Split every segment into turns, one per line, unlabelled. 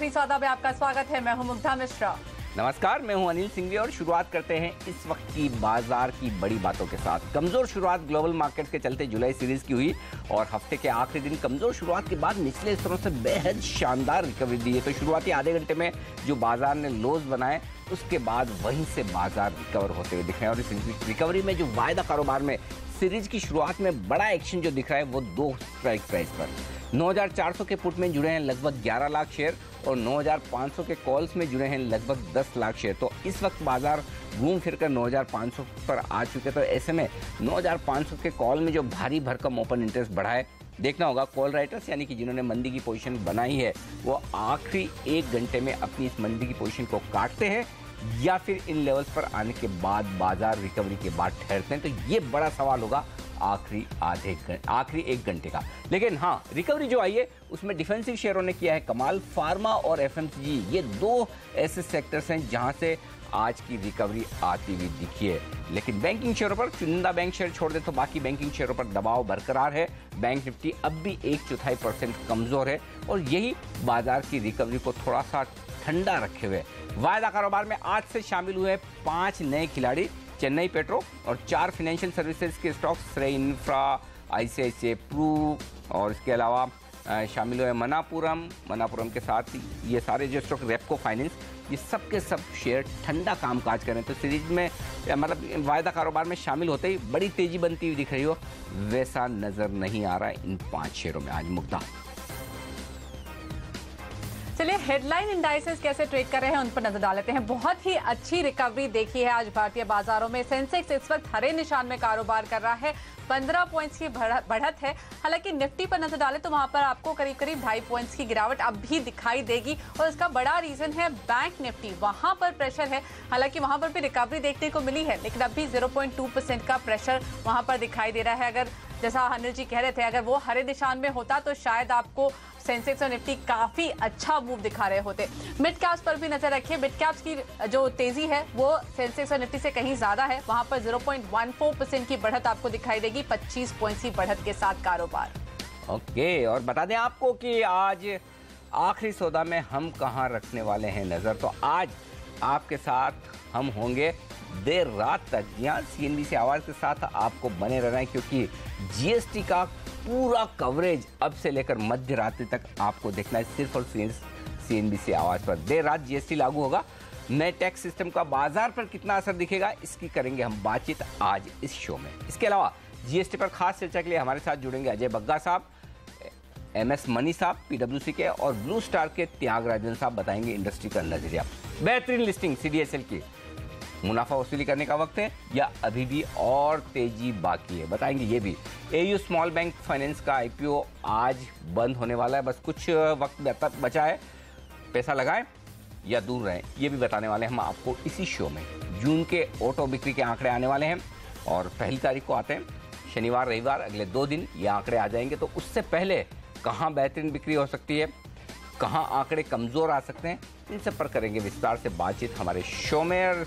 आखिरी सौदा में आपका स्वागत है। मैं हूं मुग्धा मिश्रा।
नमस्कार, मैं हूं अनिल सिंघवी और शुरुआत करते हैं इस वक्त की बाजार की बड़ी बातों के साथ। कमजोर शुरुआत ग्लोबल मार्केट्स के चलते जुलाई सीरीज की हुई और हफ्ते के आखिरी दिन कमजोर शुरुआत के बाद निचले स्तरों से बेहद शानदार रिकवरी दी है। तो शुरुआती आधे घंटे में जो बाजार ने लोज बनाए उसके बाद वहीं से बाजार रिकवर होते हुए दिख रहे हैं और इस रिकवरी में जो वायदा कारोबार में सीरीज की शुरुआत में बड़ा एक्शन जो दिख रहा है वो 2 स्ट्राइक प्राइस पर 9400 के पुट में जुड़े हैं लगभग 11 लाख शेयर और 9500 के कॉल्स में जुड़े हैं लगभग 10 लाख शेयर। तो इस वक्त बाजार घूम फिरकर 9500 पर आ चुके। तो ऐसे में 9500 के कॉल में जो भारी भरकम ओपन इंटरेस्ट बढ़ा है, देखना होगा कॉल राइटर्स यानी कि जिन्होंने मंदी की पोजीशन बनाई है वो आखिरी 1 घंटे में अपनी इस मंदी की पोजीशन को काटते हैं या फिर इन लेवल्स पर आने के बाद बाजार रिकवरी के बाद ठहरते हैं। तो ये बड़ा सवाल होगा आखिरी 1 घंटे का। लेकिन हाँ, रिकवरी जो आई है उसमें डिफेंसिव शेयरों ने किया है कमाल। फार्मा और एफएमसीजी ये 2 ऐसे सेक्टर्स हैं जहां से आज की रिकवरी आती हुई दिखी है। लेकिन बैंकिंग शेयरों पर चुनिंदा बैंक शेयर छोड़ दे तो बाकी बैंकिंग शेयरों पर दबाव बरकरार है। बैंक निफ्टी अब भी 1/4% कमजोर है और यही बाजार की रिकवरी को थोड़ा सा ठंडा रखे हुए। वायदा कारोबार में आज से शामिल हुए 5 नए खिलाड़ी, चेन्नई पेट्रो और 4 फाइनेंशियल सर्विसेज के स्टॉक्स, श्रेय इंफ्रा, आईसीआईसीआई प्रू और इसके अलावा शामिल हुए मनापुरम के साथ ये सारे जो स्टॉक, रेपको फाइनेंस, ये सब के सब शेयर ठंडा कामकाज करें। तो सीरीज में मतलब वायदा कारोबार में शामिल होते ही बड़ी तेजी बनती हुई दिख रही हो, वैसा नजर नहीं आ रहा है इन 5 शेयरों में आज मुग्धा।
चलिए हेडलाइन इंडाइसेस कैसे ट्रेड कर रहे हैं उन पर नजर डाल लेते हैं। बहुत ही अच्छी रिकवरी देखी है आज भारतीय बाजारों में। सेंसेक्स इस वक्त हरे निशान में कारोबार कर रहा है, 15 पॉइंट्स की बढ़त है। हालांकि निफ्टी पर नजर डालें तो वहां पर आपको करीब 2.5 पॉइंट्स की गिरावट अब भी दिखाई देगी और इसका बड़ा रीजन है बैंक निफ्टी। वहां पर प्रेशर है, हालांकि वहां पर भी रिकवरी देखने को मिली है लेकिन अब भी 0.2% का प्रेशर वहां पर दिखाई दे रहा है। अगर जैसा अनिल जी कह रहे थे, अगर वो हरे निशान में होता तो शायद आपको सेंसेक्स और निफ्टी काफी अच्छा मूव दिखा रहे होते। मिड कैप्स पर भी नजर रखिए। मिड कैप्स की जो तेजी है वो सेंसेक्स और निफ्टी से कहीं ज्यादा है। वहां पर 0.14% की बढ़त आपको दिखाई देगी, 25 पॉइंट्स की बढ़त के साथ कारोबार।
ओके, और बता दें आपको कि आज आखिरी सौदा में हम कहां रखने वाले हैं नजर। तो आज आपके साथ हम होंगे देर रात तक। यहाँ सीएनबीसी आवाज के साथ आपको बने रहना है क्योंकि जीएसटी का पूरा कवरेज अब से लेकर मध्य रात्रि तक आपको देखना है सिर्फ और सिर्फ सीएनबीसी आवाज पर। देर रात जीएसटी लागू होगा, नए टैक्स सिस्टम का बाजार पर कितना असर दिखेगा इसकी करेंगे हम बातचीत आज इस शो में। इसके अलावा जीएसटी पर खास चर्चा के लिए हमारे साथ जुड़ेंगे अजय बग्गा साहब, एमएस मनी साहब पीडब्ल्यूसी के, और ब्लू स्टार के त्यागराजन साहब बताएंगे इंडस्ट्री का नजरिया। बेहतरीन लिस्टिंग सीडीएसएल की, मुनाफा वसूली करने का वक्त है या अभी भी और तेजी बाकी है, बताएंगे ये भी। एयू स्मॉल बैंक फाइनेंस का आईपीओ आज बंद होने वाला है, बस कुछ वक्त बचा है, पैसा लगाएं या दूर रहें ये भी बताने वाले हैं हम आपको इसी शो में। जून के ऑटो बिक्री के आंकड़े आने वाले हैं और 1 तारीख को आते हैं, शनिवार रविवार अगले 2 दिन ये आंकड़े आ जाएंगे। तो उससे पहले कहाँ बेहतरीन बिक्री हो सकती है, कहाँ आंकड़े कमजोर आ सकते हैं, इन सब पर करेंगे विस्तार से बातचीत हमारे शो में।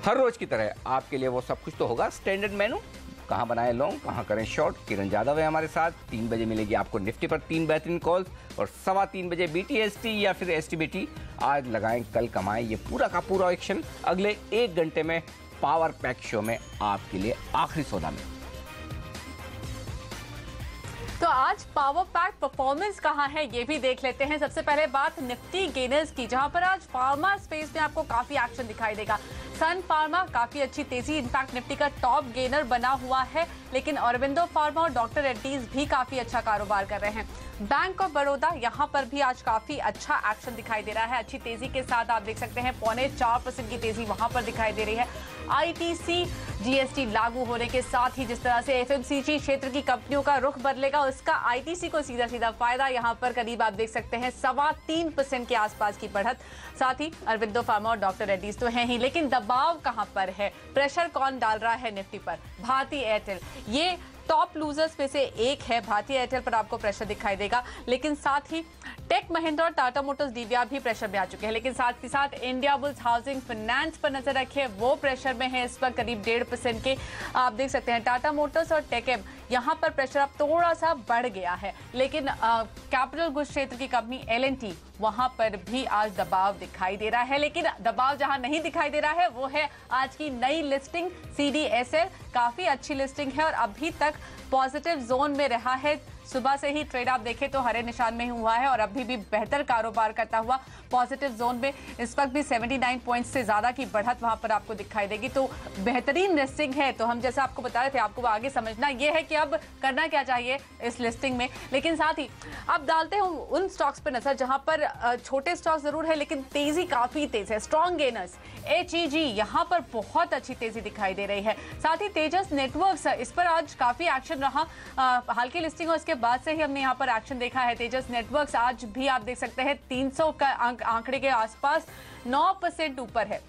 हर रोज की तरह आपके लिए वो सब कुछ तो होगा, स्टैंडर्ड मेनू, कहां बनाए लॉन्ग कहां करें शॉर्ट। किरण यादव है हमारे साथ। 3 बजे मिलेगी आपको निफ्टी पर 3 बेहतरीन कॉल्स और 3:15 बजे बीटीएसटी या फिर एसटीबीटी, आज लगाएं कल कमाएं, ये पूरा का पूरा एक्शन अगले 1 घंटे में पावर पैक शो में आपके लिए आखिरी सौदा में।
तो आज पावर पैक परफॉर्मेंस कहां है ये भी देख लेते हैं। सबसे पहले बात निफ्टी गेनर्स की, जहां पर आज फार्मा स्पेस में आपको काफी एक्शन दिखाई देगा। सन फार्मा काफी अच्छी तेजी, इनफैक्ट निफ्टी का टॉप गेनर बना हुआ है, लेकिन औरबिंदो फार्मा और डॉक्टर रेड्डीज भी काफी अच्छा कारोबार कर रहे हैं। बैंक ऑफ बड़ौदा यहां पर भी आज काफी अच्छा एक्शन दिखाई दे रहा है, अच्छी तेजी के साथ आप देख सकते हैं 0.25% की तेजी वहां पर दिखाई दे रही है। आईटीसी जीएसटी लागू होने के साथ ही जिस तरह से एफएमसीजी क्षेत्र की कंपनियों का रुख बदलेगा उसका आईटीसी को सीधा सीधा फायदा, यहां पर करीब आप देख सकते हैं 3.25% के आसपास की बढ़त। साथ ही अरविंदो फार्मा और डॉक्टर रेड्डीज तो है ही, लेकिन दबाव कहां पर है, प्रेशर कौन डाल रहा है निफ्टी पर? भारतीय एयरटेल ये टॉप लूजर्स में से एक है। भारतीय एयरटेल पर आपको प्रेशर दिखाई देगा, लेकिन साथ ही टेक महिंद्रा और टाटा मोटर्स डीवीआर भी प्रेशर में आ चुके हैं। लेकिन साथ ही साथ इंडिया बुल्स हाउसिंग फाइनेंस पर नजर रखिए, वो प्रेशर में है इस वक्त करीब 1.5% के। आप देख सकते हैं टाटा मोटर्स और टेकएम यहाँ पर प्रेशर अब थोड़ा सा बढ़ गया है, लेकिन कैपिटल गुड्स क्षेत्र की कंपनी L&T वहां पर भी आज दबाव दिखाई दे रहा है। लेकिन दबाव जहां नहीं दिखाई दे रहा है वो है आज की नई लिस्टिंग CDSL, काफी अच्छी लिस्टिंग है और अभी तक पॉजिटिव जोन में रहा है। सुबह से ही ट्रेड आप देखें तो हरे निशान में ही हुआ है और अभी भी बेहतर कारोबार करता हुआ पॉजिटिव जोन में। इस वक्त भी 79 पॉइंट्स से ज्यादा की बढ़त वहां पर आपको दिखाई देगी, तो बेहतरीन लिस्टिंग है। तो हम जैसे आपको बता रहे थे, आपको आगे समझना यह है कि अब करना क्या चाहिए इस लिस्टिंग में। लेकिन साथ ही अब डालते हैं उन स्टॉक्स पर नजर जहां पर छोटे स्टॉक्स जरूर है लेकिन तेजी काफी तेज है। स्ट्रॉन्ग गेनर्स HEG यहां पर बहुत अच्छी तेजी दिखाई दे रही है। साथ ही तेजस नेटवर्क्स, इस पर आज काफी एक्शन रहा। हाल की लिस्टिंग और इसके बाद से ही हमने यहां पर एक्शन देखा है। तेजस नेटवर्क्स आज भी आप देख सकते हैं 300 का आंकड़े के आसपास 9% ऊपर है।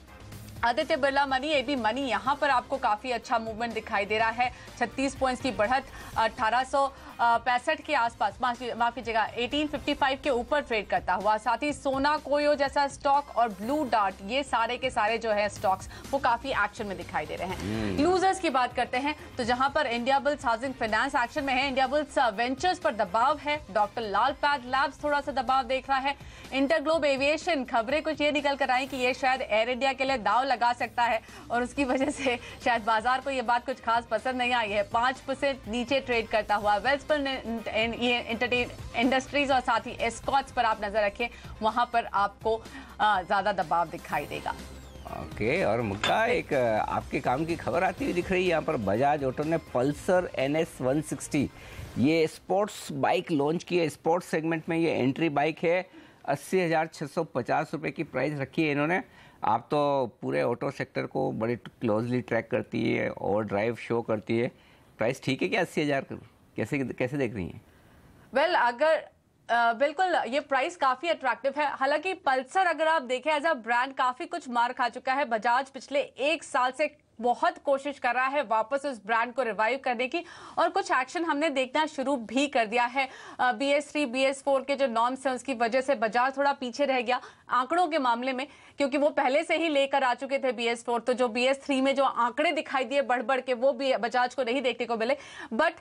Aditya Birla money, AB money, यहां पर आपको काफी अच्छा मूवमेंट दिखाई दे रहा है। 36 पॉइंट्स की बढ़त, 1865 के आसपास, माफ कीजिएगा 1855 के ऊपर ट्रेड करता हुआ। साथ ही सोना कोयो जैसा स्टॉक और ब्लू डार्ट, ये सारे के सारे जो है स्टॉक्स वो काफी एक्शन में दिखाई दे रहे हैं। लूजर्स की बात करते हैं तो जहां पर India bulls housing finance action में है, इंडिया बुल्स वेंचर्स पर दबाव है, डॉक्टर लाल पैथलैब्स थोड़ा सा दबाव देख रहा है। इंटरग्लोब एविएशन, खबरें कुछ ये निकल कर आई कि ये शायद एयर इंडिया के लिए दाव लगा सकता है और उसकी वजह से शायद बाजार को ये बात कुछ खास पसंद नहीं आई है। 5% नीचे ट्रेड करता हुआ। वेल्सपुल इंडस्ट्रीज और साथ ही एस्कॉट्स पर आप नजर रखें, वहां पर आपको ज्यादा दबाव दिखाई देगा।
ओके, और मुक्ता, एक आपके काम की खबर आती हुई दिख रही है यहाँ पर। बजाज ऑटो ने पल्सर NS 160 ये स्पोर्ट्स बाइक लॉन्च की है। स्पोर्ट्स सेगमेंट में ये एंट्री बाइक है। 80,650 रुपये की प्राइस रखी है इन्होंने। आप तो पूरे ऑटो सेक्टर को बड़ी क्लोजली ट्रैक करती है और ड्राइव शो करती है। प्राइस ठीक है क्या 80,000? कैसे देख रही हैं?
वेल, अगर बिल्कुल ये प्राइस काफी अट्रैक्टिव है। हालांकि पल्सर अगर आप देखें एज अ ब्रांड काफी कुछ मार खा चुका है। बजाज पिछले 1 साल से बहुत कोशिश कर रहा है वापस उस ब्रांड को रिवाइव करने की और कुछ एक्शन हमने देखना शुरू भी कर दिया है। BS3 BS4 के जो नॉर्म्स हैं उसकी वजह से बजाज थोड़ा पीछे रह गया आंकड़ों के मामले में, क्योंकि वो पहले से ही लेकर आ चुके थे BS4। तो जो BS3 में जो आंकड़े दिखाई दिए बढ़ बढ़ के, वो भी बजाज को नहीं देखने को मिले। बट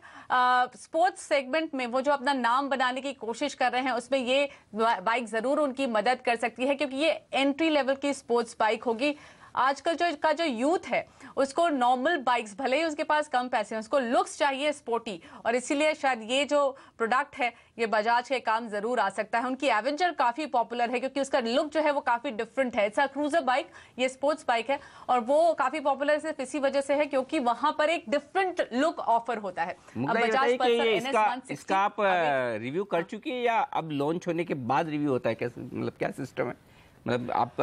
स्पोर्ट्स सेगमेंट में वो जो अपना नाम बनाने की कोशिश कर रहे हैं उसमें ये बाइक जरूर उनकी मदद कर सकती है, क्योंकि ये एंट्री लेवल की स्पोर्ट्स बाइक होगी। आजकल जो यूथ है उसको नॉर्मल बाइक्स, भले ही उसके पास कम पैसे हैं, उसको लुक्स चाहिए स्पोर्टी, और इसीलिए शायद ये जो प्रोडक्ट है ये बजाज के काम जरूर आ सकता है। उनकी एवेंजर काफी पॉपुलर है क्योंकि उसका लुक जो है वो काफी डिफरेंट है। इट्स अ क्रूजर बाइक, ये स्पोर्ट्स बाइक है और वो काफी पॉपुलर सिर्फ इसी वजह से है क्योंकि वहां पर एक डिफरेंट लुक ऑफर होता है।
अब बजाज पल्सर इसका आप रिव्यू कर चुकी है या अब लॉन्च होने के बाद रिव्यू होता है? कैसे, मतलब क्या सिस्टम है? मतलब आप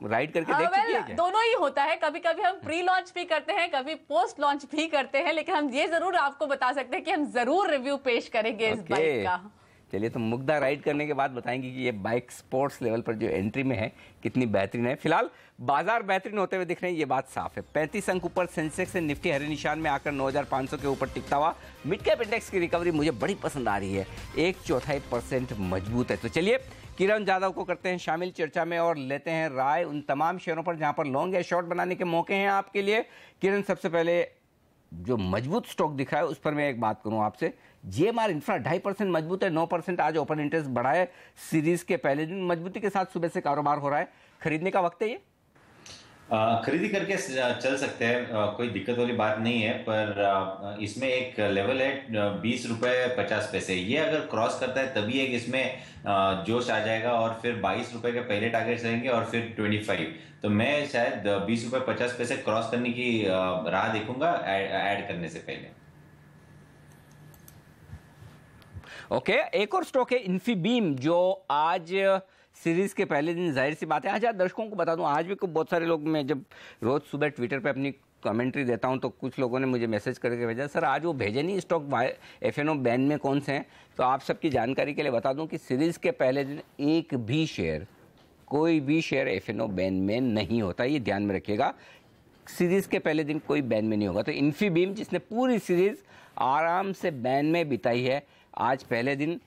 राइड करके देख चुकी है क्या?
दोनों ही होता है। कभी कभी हम प्री लॉन्च भी करते हैं, कभी पोस्ट लॉन्च भी करते हैं, लेकिन हम ये जरूर आपको बता सकते हैं कि हम जरूर रिव्यू पेश करेंगे इस बाइक का।
चलिए, तो मुग्धा राइड करने के बाद बताएंगे कि ये बाइक स्पोर्ट्स लेवल पर जो एंट्री में है कितनी बेहतरीन है। फिलहाल बाजार बेहतरीन होते हुए दिख रहे हैं, ये बात साफ है। 35 अंक ऊपर सेंसेक्स से निफ्टी हरे निशान में आकर 9,500 के ऊपर टिकता हुआ। मिड कैप इंडेक्स की रिकवरी मुझे बड़ी पसंद आ रही है, 1/4% मजबूत है। तो चलिए, किरण जाधव को करते हैं शामिल चर्चा में और लेते हैं राय उन तमाम शेयरों पर जहां पर लॉन्ग या शॉर्ट बनाने के मौके हैं आपके लिए। किरण, सबसे पहले जो मजबूत स्टॉक दिख रहा है उस पर मैं एक बात करूं आपसे। GMR इंफ्रा 2.5% मजबूत है, 9% आज ओपन इंटरेस्ट बढ़ा है। सीरीज के पहले दिन मजबूती के साथ सुबह से कारोबार हो रहा है, खरीदने का वक्त है ये?
खरीदी करके चल सकते हैं, कोई दिक्कत वाली बात नहीं है। पर इसमें एक लेवल है 20 रुपये 50 पैसे, ये अगर क्रॉस करता है तभी एक इसमें जोश आ जाएगा और फिर 22 रुपये के पहले टारगेट रहेंगे और फिर 25। तो मैं शायद 20 रुपये 50 पैसे क्रॉस करने की राह देखूंगा ऐड करने से पहले।
ओके, एक और स्टॉक है इन्फीबीम, जो आज सीरीज के पहले दिन, जाहिर सी बात है। आज दर्शकों को बता दूं, आज भी बहुत सारे लोग, मैं जब रोज सुबह ट्विटर पे अपनी कमेंट्री देता हूं तो कुछ लोगों ने मुझे मैसेज करके भेजा, सर आज वो भेजे नहीं स्टॉक FNO बैन में कौन से हैं। तो आप सबकी जानकारी के लिए बता दूं कि सीरीज के पहले दिन एक भी शेयर, कोई भी शेयर FNO बैन में नहीं होता, ये ध्यान में रखिएगा। सीरीज के पहले दिन कोई बैन में नहीं होगा। तो इन्फीबीम, जिसने पूरी सीरीज आराम से बैन में बिताई है, आज पहले दिन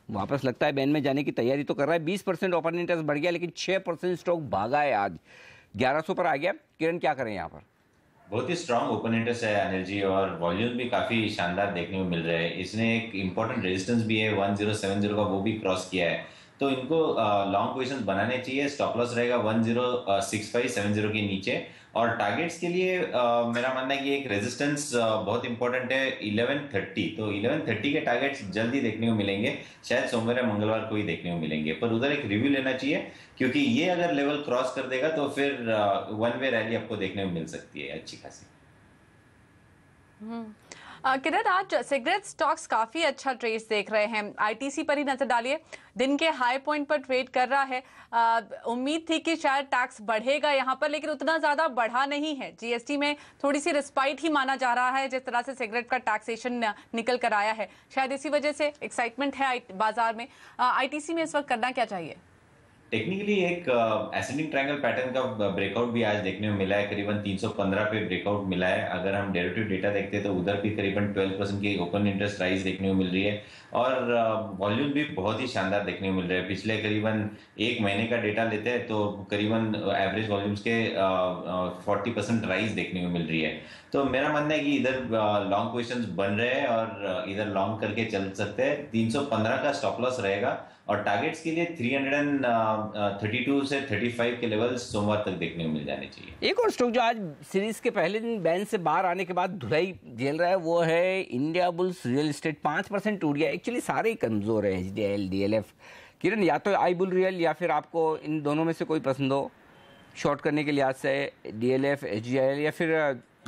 वापस लगता है बैन में जाने की तैयारी तो कर रहा है। 20% ओपन इंटरेस्ट बढ़ गया, लेकिन 6% स्टॉक भागा है, आज 1100 पर आ गया। किरण, क्या करें यहाँ पर?
बहुत ही स्ट्रांग ओपन इंटरेस्ट है अनिल जी, और वॉल्यूम भी काफी शानदार देखने को मिल रहे हैं। इसने एक इंपॉर्टेंट रेजिस्टेंस भी है 1070 का, वो भी क्रॉस किया है। तो इनको लॉन्ग पोजीशंस बनाने चाहिए। स्टॉप लॉस रहेगा 106570 के नीचे, और टारगेट्स के लिए मेरा मानना है कि एक रेजिस्टेंस बहुत इंपॉर्टेंट है 1130। तो 1130 के टारगेट्स जल्दी देखने को मिलेंगे, शायद सोमवार या मंगलवार को ही देखने को मिलेंगे, पर उधर एक रिव्यू लेना चाहिए, क्योंकि ये अगर लेवल क्रॉस कर देगा तो फिर वन वे रैली आपको देखने को मिल सकती है अच्छी खासी।
किरण, आज सिगरेट स्टॉक्स काफी अच्छा ट्रेड देख रहे हैं। आईटीसी पर ही नजर डालिए, दिन के हाई पॉइंट पर ट्रेड कर रहा है। उम्मीद थी कि शायद टैक्स बढ़ेगा यहाँ पर, लेकिन उतना ज्यादा बढ़ा नहीं है। जीएसटी में थोड़ी सी रिस्पाइट ही माना जा रहा है, जिस तरह से सिगरेट का टैक्सेशन निकल कर आया है। शायद इसी वजह से एक्साइटमेंट है बाजार में। आईटीसी में इस वक्त करना क्या चाहिए?
टेक्निकली एक एसेंडिंग ट्रायंगल पैटर्न का ब्रेकआउट भी आज देखने को मिला है, करीबन 315 पे ब्रेकआउट मिला है। अगर हम डेरिवेटिव डेटा देखते हैं तो उधर भी करीबन 12% की ओपन इंटरेस्ट राइज देखने को मिल रही है, और वॉल्यूम भी बहुत ही शानदार देखने को मिल रहा है। पिछले करीबन एक महीने का डेटा लेते हैं तो करीबन एवरेज वॉल्यूम्स के 40% राइज देखने को मिल रही है। तो मेरा मानना है कि इधर लॉन्ग पोजिशंस बन रहे हैं और इधर लॉन्ग करके चल सकते हैं। 315 का स्टॉप लॉस रहेगा, और टारगेट्स के लिए 332 से 35 के लेवल सोमवार तक देखने को मिल जाने चाहिए।
एक और स्टॉक जो आज सीरीज के पहले दिन बैन से बाहर आने के बाद धुलाई झेल रहा है वो है इंडिया बुल्स रियल एस्टेट। 5% टूट गया। एक्चुअली सारे ही कमजोर है, एचडीएल, डीएलएफ। किरण, या तो आई बुल रियल या फिर आपको इन दोनों में से कोई पसंद हो शॉर्ट करने के लिहाज से, डीएलएफ, एचडीएल, या फिर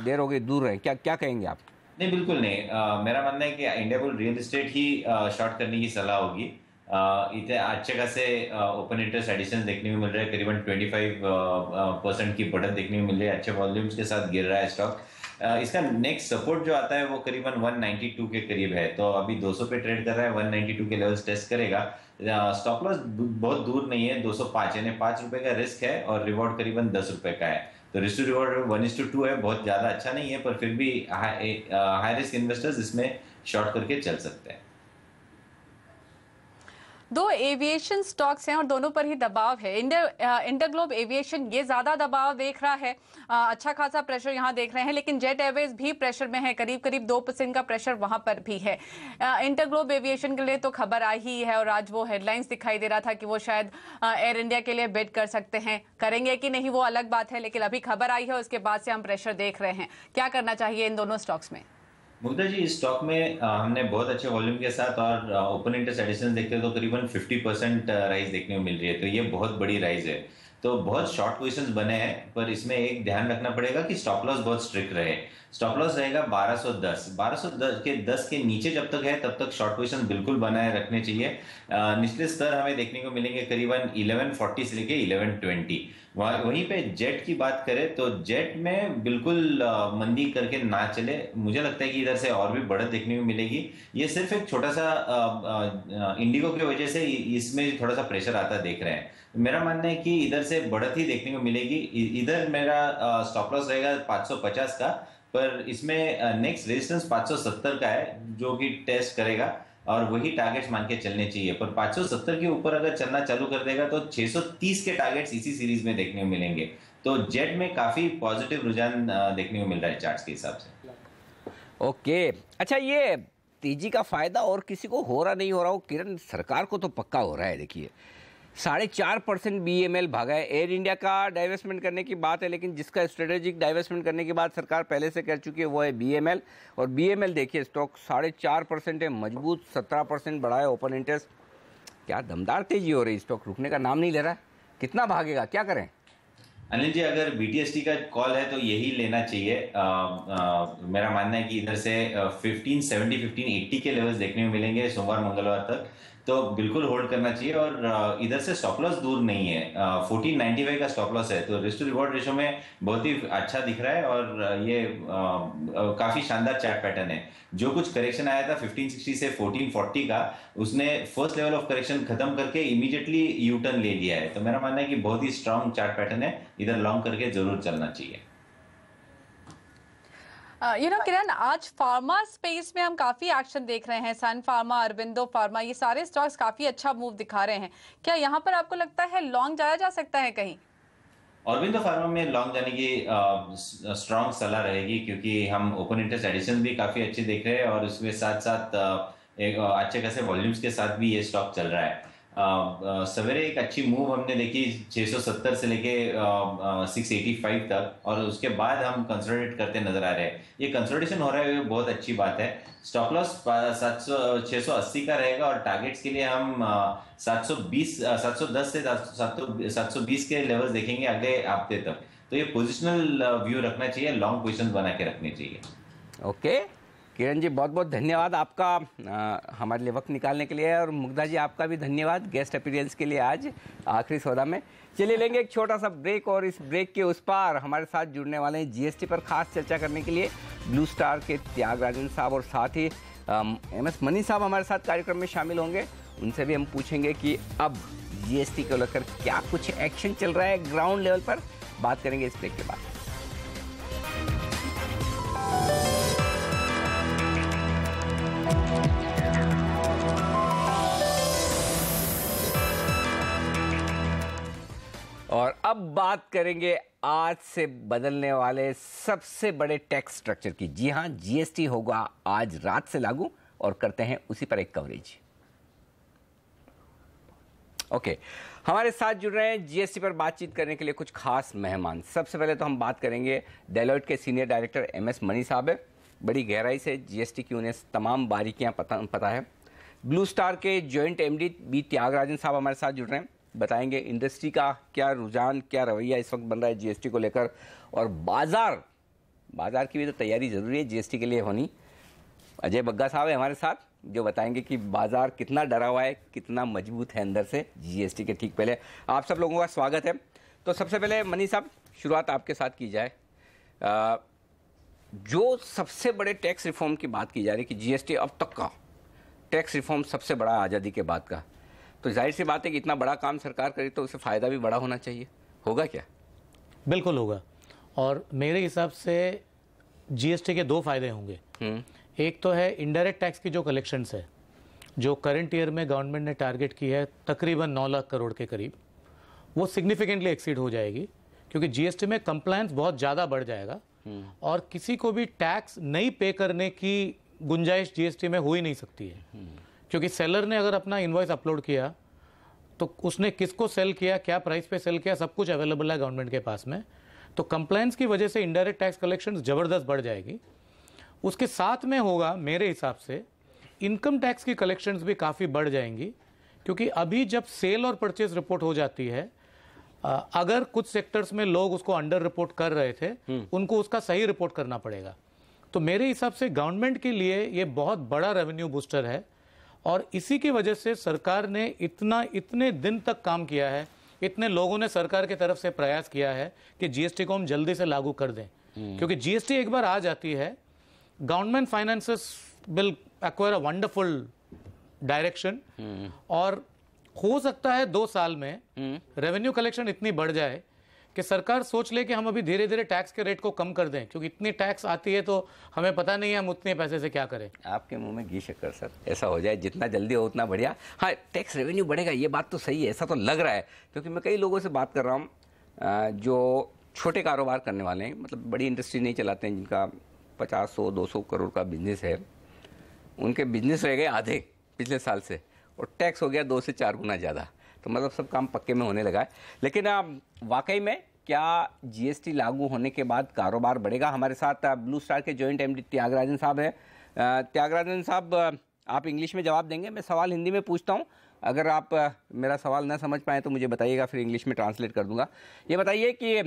देर हो गई दूर रहे, क्या क्या कहेंगे आप?
नहीं, बिल्कुल नहीं। मेरा मानना है कि इंडिया बुल रियल एस्टेट ही शॉर्ट करने की सलाह होगी। इतने अच्छे खासे ओपन इंटरेस्ट एडिशन देखने को मिल रहे हैं, करीबन 25% की बढ़त देखने को मिल रही है। अच्छे वॉल्यूम्स के साथ गिर रहा है स्टॉक। इसका नेक्स्ट सपोर्ट जो आता है वो करीबन 192 के करीब है, तो अभी 200 पे ट्रेड कर रहा है, 192 के लेवल्स टेस्ट करेगा। स्टॉप लॉस बहुत दूर नहीं है, 205, यानी 5 रुपए का रिस्क है, और रिवॉर्ड करीबन 10 रुपए का है। तो रिस्क टू रिवॉर्ड 1:2 है, बहुत ज्यादा अच्छा नहीं है, पर फिर भी हाई रिस्क इन्वेस्टर्स इसमें शॉर्ट करके चल सकते हैं।
दो एविएशन स्टॉक्स हैं और दोनों पर ही दबाव है। इंटरग्लोब एविएशन ये ज्यादा दबाव देख रहा है, अच्छा खासा प्रेशर यहाँ देख रहे हैं, लेकिन जेट एयरवेज भी प्रेशर में है, करीब करीब 2% का प्रेशर वहां पर भी है। इंटरग्लोब एविएशन के लिए तो खबर आई ही है, और आज वो हेडलाइंस दिखाई दे रहा था कि वो शायद एयर इंडिया के लिए बिड कर सकते हैं। करेंगे कि नहीं वो अलग बात है, लेकिन अभी खबर आई है, उसके बाद से हम प्रेशर देख रहे हैं। क्या करना चाहिए इन दोनों स्टॉक्स में?
मुग्धा जी, इस स्टॉक में हमने बहुत अच्छे वॉल्यूम के साथ और ओपन इंटरेस्ट एडिशन देखते हैं तो करीबन 50% राइज देखने को मिल रही है, तो ये बहुत बड़ी राइज है। तो बहुत शॉर्ट पोजीशंस बने हैं, पर इसमें एक ध्यान रखना पड़ेगा कि स्टॉप लॉस बहुत स्ट्रिक्ट रहे। स्टॉप लॉस रहेगा 1210 के 10 के नीचे जब तक है तब तक शॉर्ट पोजीशन बिल्कुल बनाए रखने चाहिए। निचले स्तर हमें देखने को मिलेंगे करीबन 1140 से लेके 1120। वहीं पे जेट की बात करें तो जेट में बिल्कुल मंदी करके ना चले। मुझे लगता है कि इधर से और भी बढ़त देखने को मिलेगी। ये सिर्फ एक छोटा सा इंडिगो की वजह से इसमें थोड़ा सा प्रेशर आता देख रहे हैं। मेरा मानना है कि इधर से बढ़त ही देखने को मिलेगी। इधर मेरा स्टॉप लॉस रहेगा 550 का, पर इसमें नेक्स्ट रेजिस्टेंस 570 का है जो कि टेस्ट करेगा, और वही टारगेट्स मान के चलने चाहिए। पर 570 के ऊपर अगर चलना चालू कर देगा तो 630 के टारगेट्स इसी सीरीज में देखने को मिलेंगे। तो जेट में काफी पॉजिटिव रुझान देखने को मिल रहा है चार्ट्स के हिसाब से।
ओके, अच्छा, ये तेजी का फायदा और किसी को हो रहा नहीं हो रहा हो, किरण, सरकार को तो पक्का हो रहा है। देखिए 4.5% BEML भागा है। एयर इंडिया का डाइवेस्टमेंट करने की बात है, लेकिन जिसका स्ट्रेटेजिक डाइवेस्टमेंट करने की बात सरकार पहले से कर चुकी है वो है BEML। और BEML देखिए स्टॉक 4.5% है, मजबूत 17% बढ़ा है ओपन इंटरेस्ट। क्या दमदार तेजी हो रही है, स्टॉक रुकने का नाम नहीं ले रहा है। कितना भागेगा, क्या करें?
अनिल जी, अगर BTST का कॉल है तो यही लेना चाहिए। मेरा मानना है कि इधर से 1570 1580 के लेवल्स देखने को मिलेंगे सोमवार मंगलवार तक, तो बिल्कुल होल्ड करना चाहिए। और इधर से स्टॉप लॉस दूर नहीं है, 1495 का स्टॉप लॉस है, तो रिस्क टू रिवॉर्ड रेशो में बहुत ही अच्छा दिख रहा है। और ये काफी शानदार चार्ट पैटर्न है। जो कुछ करेक्शन आया था 1560 से 1440 का, उसने फर्स्ट लेवल ऑफ करेक्शन खत्म करके इमीडिएटली यू टर्न ले लिया है। तो मेरा मानना है कि बहुत ही स्ट्रांग चार्ट पैटर्न है, इधर लॉन्ग करके जरूर चलना चाहिए।
किरण, आज फार्मा स्पेस में हम काफी एक्शन देख रहे हैं। सन फार्मा, अरविंदो फार्मा, ये सारे स्टॉक्स काफी अच्छा मूव दिखा रहे हैं। क्या यहाँ पर आपको लगता है लॉन्ग जाया जा सकता है कहीं?
ऑरोबिंदो फार्मा में लॉन्ग जाने की स्ट्रांग सलाह रहेगी, क्योंकि हम ओपन इंटरेस्ट एडिशन भी काफी अच्छे देख रहे हैं और उसके साथ साथ एक अच्छे खासे वॉल्यूम्स के साथ भी ये स्टॉक चल रहा है। सवेरे एक अच्छी मूव हमने देखी 670 से लेके 685 तक, और उसके बाद हम कंसोलिडेट करते नजर आ रहे हैं। ये कंसोलिडेशन हो रहा है, ये बहुत अच्छी बात है। स्टॉप लॉस 680 का रहेगा और टारगेट्स के लिए हम 710 से 720 के लेवल्स देखेंगे अगले हफ्ते तक। तो ये पोजिशनल व्यू रखना चाहिए, लॉन्ग पोजिशन बना के रखनी चाहिए।
ओके किरण जी, बहुत बहुत धन्यवाद आपका हमारे लिए वक्त निकालने के लिए, और मुग्धा जी आपका भी धन्यवाद गेस्ट अपीयरेंस के लिए आज आखिरी सौदा में। चलिए लेंगे एक छोटा सा ब्रेक, और इस ब्रेक के उस पार हमारे साथ जुड़ने वाले हैं जीएसटी पर खास चर्चा करने के लिए ब्लू स्टार के त्यागराजन साहब, और साथ ही एमएस मनी साहब हमारे साथ कार्यक्रम में शामिल होंगे। उनसे भी हम पूछेंगे कि अब जीएसटी को लेकर क्या कुछ एक्शन चल रहा है ग्राउंड लेवल पर। बात करेंगे इस ब्रेक के बाद। और अब बात करेंगे आज से बदलने वाले सबसे बड़े टैक्स स्ट्रक्चर की। जी हां, जीएसटी होगा आज रात से लागू, और करते हैं उसी पर एक कवरेज। ओके, हमारे साथ जुड़ रहे हैं जीएसटी पर बातचीत करने के लिए कुछ खास मेहमान। सबसे पहले तो हम बात करेंगे डेलॉयट के सीनियर डायरेक्टर एमएस मनी साहब है। बड़ी गहराई से जीएसटी की उन्हें तमाम बारीकियां पता है। ब्लू स्टार के जॉइंट एमडी बी त्यागराजन साहब हमारे साथ जुड़ रहे हैं, बताएंगे इंडस्ट्री का क्या रुझान, क्या रवैया इस वक्त बन रहा है जीएसटी को लेकर, और बाजार की भी तो तैयारी जरूरी है जीएसटी के लिए होनी। अजय बग्गा साहब है हमारे साथ, जो बताएंगे कि बाजार कितना डरा हुआ है, कितना मजबूत है अंदर से जीएसटी के ठीक पहले। आप सब लोगों का स्वागत है। तो सबसे पहले मनी साहब, शुरुआत आपके साथ की जाए। जो सबसे बड़े टैक्स रिफॉर्म की बात की जा रही है कि जीएसटी अब तक का टैक्स रिफॉर्म सबसे बड़ा आज़ादी के बाद का, तो जाहिर सी बात है कि इतना बड़ा काम सरकार करे तो उसे फ़ायदा भी बड़ा होना चाहिए। होगा क्या?
बिल्कुल होगा, और मेरे हिसाब से जीएसटी के दो फायदे होंगे। एक तो है इनडायरेक्ट टैक्स की जो कलेक्शंस है, जो करंट ईयर में गवर्नमेंट ने टारगेट की है तकरीबन 9 लाख करोड़ के करीब, वो सिग्निफिकेंटली एक्सीड हो जाएगी, क्योंकि जीएसटी में कंप्लायंस बहुत ज़्यादा बढ़ जाएगा और किसी को भी टैक्स नहीं पे करने की गुंजाइश जीएसटी में हो ही नहीं सकती है। क्योंकि सेलर ने अगर अपना इनवॉइस अपलोड किया तो उसने किसको सेल किया, क्या प्राइस पे सेल किया, सब कुछ अवेलेबल है गवर्नमेंट के पास में। तो कंप्लायंस की वजह से इनडायरेक्ट टैक्स कलेक्शन ज़बरदस्त बढ़ जाएगी। उसके साथ में होगा मेरे हिसाब से इनकम टैक्स की कलेक्शंस भी काफ़ी बढ़ जाएंगी, क्योंकि अभी जब सेल और परचेज रिपोर्ट हो जाती है, अगर कुछ सेक्टर्स में लोग उसको अंडर रिपोर्ट कर रहे थे, उनको उसका सही रिपोर्ट करना पड़ेगा। तो मेरे हिसाब से गवर्नमेंट के लिए ये बहुत बड़ा रेवेन्यू बूस्टर है, और इसी की वजह से सरकार ने इतने दिन तक काम किया है, इतने लोगों ने सरकार की तरफ से प्रयास किया है कि जीएसटी को हम जल्दी से लागू कर दें। क्योंकि जीएसटी एक बार आ जाती है, government finances will acquire a wonderful direction, और हो सकता है 2 साल में रेवेन्यू कलेक्शन इतनी बढ़ जाए कि सरकार सोच ले कि हम अभी धीरे धीरे टैक्स के रेट को कम कर दें, क्योंकि इतनी टैक्स आती है तो हमें पता नहीं है हम उतने पैसे से क्या करें।
आपके मुंह में घी शक्कर सर, ऐसा हो जाए जितना जल्दी हो उतना बढ़िया। हाँ, टैक्स रेवेन्यू बढ़ेगा, ये बात तो सही है, ऐसा तो लग रहा है, क्योंकि मैं कई लोगों से बात कर रहा हूँ जो छोटे कारोबार करने वाले हैं, मतलब बड़ी इंडस्ट्री नहीं चलाते हैं, जिनका 50, 100, 200 करोड़ का बिजनेस है, उनके बिजनेस रह गए आधे पिछले साल से, और टैक्स हो गया 2 से 4 गुना ज़्यादा। तो मतलब सब काम पक्के में होने लगा है। लेकिन वाकई में क्या जीएसटी लागू होने के बाद कारोबार बढ़ेगा? हमारे साथ ब्लू स्टार के जॉइंट एमडी त्यागराजन साहब हैं। त्यागराजन साहब, आप इंग्लिश में जवाब देंगे, मैं सवाल हिंदी में पूछता हूँ। अगर आप मेरा सवाल ना समझ पाए तो मुझे बताइएगा, फिर इंग्लिश में ट्रांसलेट कर दूंगा। ये बताइए कि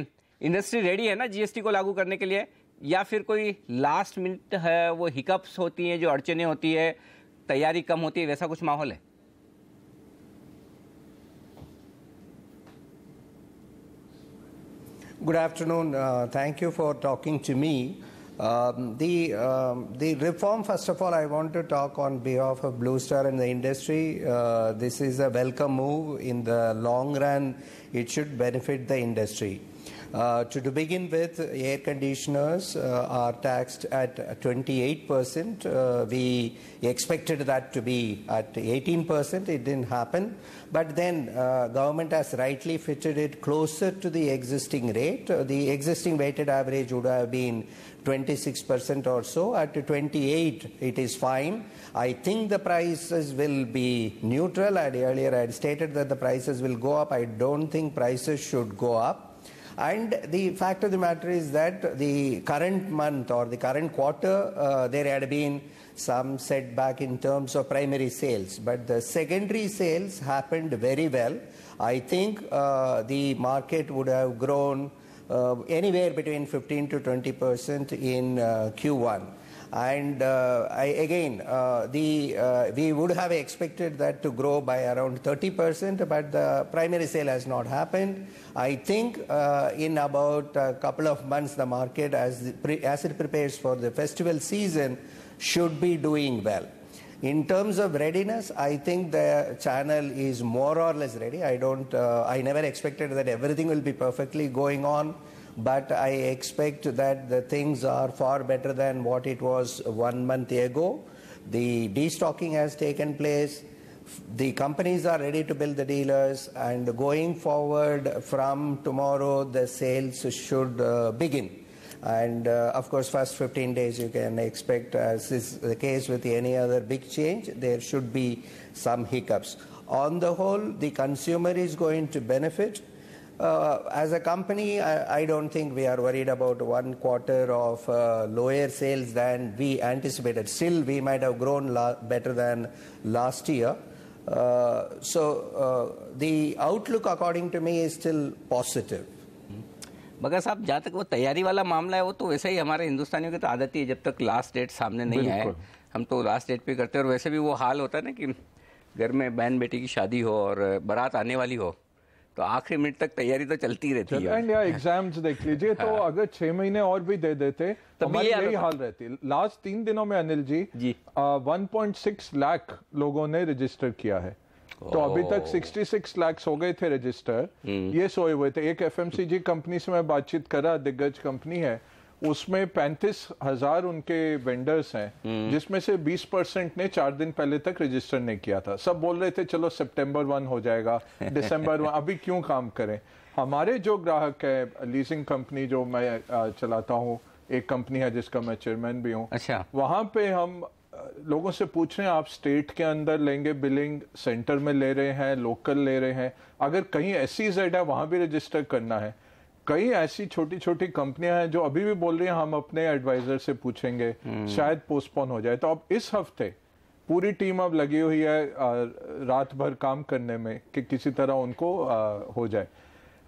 इंडस्ट्री रेडी है ना जीएसटी को लागू करने के लिए, या फिर कोई लास्ट मिनट है, वो हिकअप्स होती हैं, जो अड़चने होती है, तैयारी कम होती है, वैसा कुछ माहौल है?
Good afternoon. Thank you for talking to me. The reform, first of all, I want to talk on behalf of Blue Star and the industry. This is a welcome move. In the long run, it should benefit the industry. To begin with, air conditioners are taxed at 28%. We expected that to be at 18%. It didn't happen. But then government has rightly fitted it closer to the existing rate. The existing weighted average would have been 26% or so. At 28, it is fine. I think the prices will be neutral. Earlier I had stated that the prices will go up. I don't think prices should go up. And the fact of the matter is that the current month or the current quarter, there had been some setback in terms of primary sales. But the secondary sales happened very well. I think the market would have grown anywhere between 15 to 20% in Q1. And we would have expected that to grow by around 30%, but the primary sale has not happened. I think in about a couple of months, the market, as it prepares for the festival season, should be doing well. In terms of readiness, I think the channel is more or less ready. I never expected that everything will be perfectly going on. But I expect that the things are far better than what it was 1 month ago. The destocking has taken place. The companies are ready to build the dealers, and going forward from tomorrow, the sales should begin. And of course, first 15 days you can expect, as is the case with any other big change, there should be some hiccups. On the whole, the consumer is going to benefit. As a company, I don't think we are worried about 1 quarter of lower sales than we anticipated. Still, we might have grown better than last year. So the outlook, according to me, is still positive.
मगर साहब, जहाँ तक वो तैयारी वाला मामला है, वो तो वैसे ही हमारे हिंदुस्तानियों की तो आदत ही है, जब तक लास्ट डेट सामने नहीं आए हम तो लास्ट डेट पे करते हैं। और वैसे भी वो हाल होता है ना कि घर में बहन बेटी की शादी हो और बारात आने वाली हो, तो आखिरी मिनट तक तैयारी तो चलती रहती है।
एंड या एग्जाम्स देख लीजिए, तो अगर 6 महीने और भी दे देते तो हमारी यही हाल रहती। लास्ट 3 दिनों में अनिल जी 1.6 लाख लोगों ने रजिस्टर किया है। तो अभी तक 66 लाख हो गए थे रजिस्टर, ये सोए हुए थे। एक एफएमसीजी कंपनी से मैं बातचीत करा, दिग्गज कंपनी है, उसमें 35,000 उनके वेंडर्स हैं, जिसमें से 20% ने 4 दिन पहले तक रजिस्टर नहीं किया था। सब बोल रहे थे चलो सितंबर 1 हो जाएगा, दिसंबर 1, अभी क्यों काम करें। हमारे जो ग्राहक है, लीजिंग कंपनी जो मैं चलाता हूँ, एक कंपनी है जिसका मैं चेयरमैन भी हूँ, अच्छा, वहां पे हम लोगों से पूछ रहे हैं आप स्टेट के अंदर लेंगे, बिलिंग सेंटर में ले रहे हैं, लोकल ले रहे हैं, अगर कहीं SEZ है वहां भी रजिस्टर करना है। कई ऐसी छोटी छोटी कंपनियां हैं जो अभी भी बोल रही हैं हम अपने एडवाइजर से पूछेंगे, शायद पोस्टपोन हो जाए। तो अब इस हफ्ते पूरी टीम अब लगी हुई है रात भर काम करने में कि किसी तरह उनको हो जाए।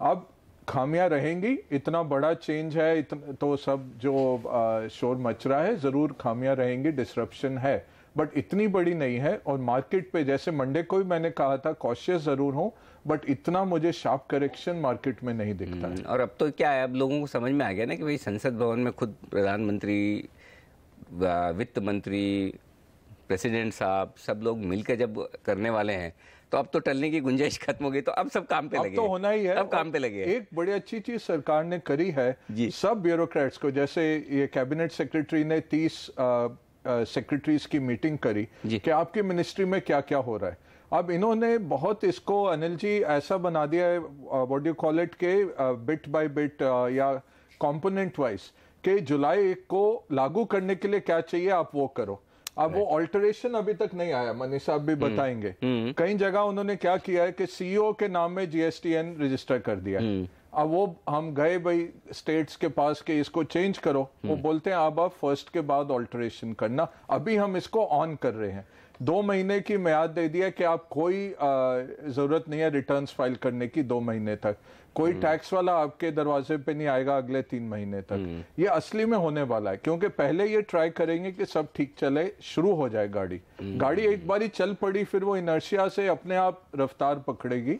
अब खामियां रहेंगी, इतना बड़ा चेंज है, तो सब जो शोर मच रहा है, जरूर खामियां रहेंगी, डिसरप्शन है, बट इतनी बड़ी नहीं है। और मार्केट पे जैसे मंडे को भी मैंने कहा था कॉशियस जरूर हूं, बट इतना मुझे शार्प करेक्शन मार्केट में नहीं दिखता है।
और अब तो क्या है, अब लोगों को समझ में आ गया ना कि भाई संसद भवन में खुद प्रधानमंत्री, वित्त मंत्री, प्रेसिडेंट साहब सब लोग मिलकर जब करने वाले हैं, तो अब तो टलने की गुंजाइश खत्म हो गई, तो अब सब काम पे लगे।
अब तो होना ही है,
अब काम पे लगे।
एक बड़ी अच्छी चीज सरकार ने करी है, सब ब्यूरोक्रेट्स को, जैसे ये कैबिनेट सेक्रेटरी ने 30 सेक्रेटरीज की मीटिंग करी कि आपकी मिनिस्ट्री में क्या क्या हो रहा है। अब इन्होंने बहुत इसको अनिल जी ऐसा बना दिया है, व्हाट डू कॉल इट, के बिट बाय बिट या कंपोनेंट वाइज, कि जुलाई 1 को लागू करने के लिए क्या चाहिए आप वो करो। अब वो ऑल्टरेशन अभी तक नहीं आया, मनीष साहब भी बताएंगे। कई जगह उन्होंने क्या किया है कि सीईओ के नाम में GSTN रजिस्टर कर दिया। अब वो हम गए भाई स्टेट्स के पास कि इसको चेंज करो, वो बोलते हैं अब आप 1 के बाद ऑल्टरेशन करना। अभी हम इसको ऑन कर रहे हैं, 2 महीने की म्याद दे दिया कि आप कोई जरूरत नहीं है रिटर्न्स फाइल करने की 2 महीने तक, कोई टैक्स वाला आपके दरवाजे पे नहीं आएगा अगले 3 महीने तक। ये असली में होने वाला है, क्योंकि पहले ये ट्राई करेंगे कि सब ठीक चले, शुरू हो जाए गाड़ी एक बारी चल पड़ी, फिर वो इनर्शिया से अपने आप रफ्तार पकड़ेगी।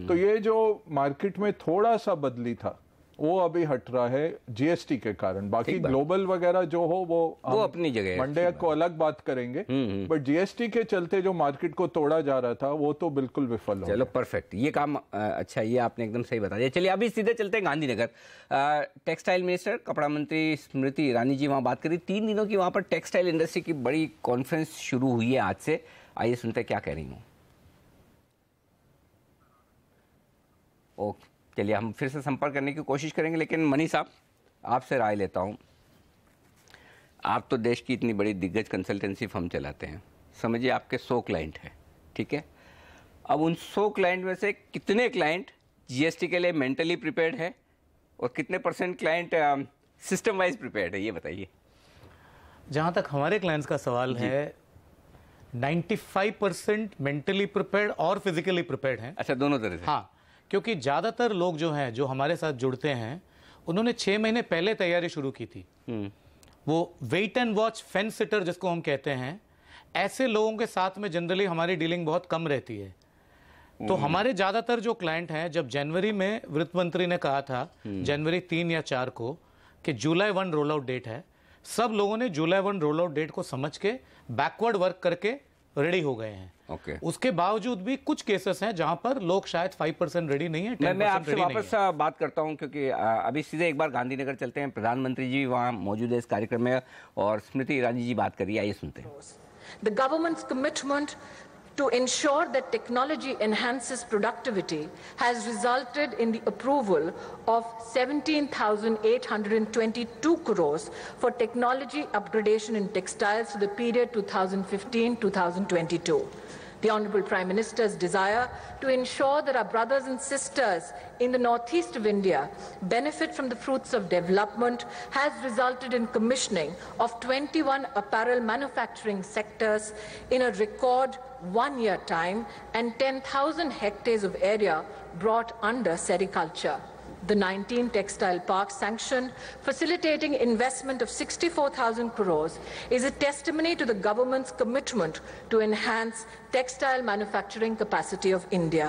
तो ये जो मार्केट में थोड़ा सा बदली था वो अभी हट रहा है जीएसटी के कारण। बाकी ग्लोबल वगैरह जो हो वो
अपनी जगह है,
मंडे को अलग बात करेंगे, बट जीएसटी के चलते जो मार्केट को तोड़ा जा रहा था वो तो बिल्कुल विफल हो।
चलो परफेक्ट, ये काम अच्छा, ये आपने एकदम सही बता दिया। चलिए अभी सीधे चलते हैं गांधीनगर। टेक्सटाइल मिनिस्टर, कपड़ा मंत्री स्मृति ईरानी जी वहां बात करी। 3 दिनों की वहां पर टेक्सटाइल इंडस्ट्री की बड़ी कॉन्फ्रेंस शुरू हुई है आज से। आइए सुनते क्या कह रही हूँ। ओके, चलिए हम फिर से संपर्क करने की कोशिश करेंगे, लेकिन मनी साहब आपसे राय लेता हूं। आप तो देश की इतनी बड़ी दिग्गज कंसल्टेंसी फर्म चलाते हैं, समझिए आपके 100 क्लाइंट हैं, ठीक है। अब उन 100 क्लाइंट में से कितने क्लाइंट जीएसटी के लिए मेंटली प्रिपेयर्ड है और कितने % क्लाइंट सिस्टम वाइज प्रिपेयर्ड है, ये बताइए।
जहां तक हमारे क्लाइंट्स का सवाल है, 95% मेंटली प्रिपेयर्ड और फिजिकली प्रिपेयर्ड हैं।
अच्छा, दोनों तरह से।
हाँ, क्योंकि ज़्यादातर लोग जो हैं, जो हमारे साथ जुड़ते हैं, उन्होंने 6 महीने पहले तैयारी शुरू की थी। वो wait and watch fence sitter जिसको हम कहते हैं, ऐसे लोगों के साथ में जनरली हमारी डीलिंग बहुत कम रहती है। तो हमारे ज़्यादातर जो क्लाइंट हैं, जब जनवरी में वित्त मंत्री ने कहा था जनवरी 3 या 4 को कि जुलाई 1 रोल आउट डेट है, सब लोगों ने जुलाई 1 रोल आउट डेट को समझ के बैकवर्ड वर्क करके रेडी हो गए हैं। उसके बावजूद भी कुछ केसेस हैं जहां पर लोग शायद 5% रेडी नहीं है।
मैं आपसे वापस बात करता हूं, क्योंकि अभी सीधे एक बार गांधीनगर चलते हैं। प्रधानमंत्री जी वहां मौजूद है इस कार्यक्रम में और स्मृति ईरानी जी बात करिए, आइए सुनते हैं।
The government's commitment to ensure that technology enhances productivity has resulted in the approval of 17,822 crores for technology upgradation in textiles for the period 2015-2022. The Honorable Prime Minister's desire to ensure that our brothers and sisters in the northeast of India benefit from the fruits of development has resulted in commissioning of 21 apparel manufacturing sectors in a record 1-year time and 10,000 hectares of area brought under sericulture. The 19 textile parks sanctioned, facilitating investment of 64,000 crores, is a testimony to the government's commitment to enhance textile manufacturing capacity of India.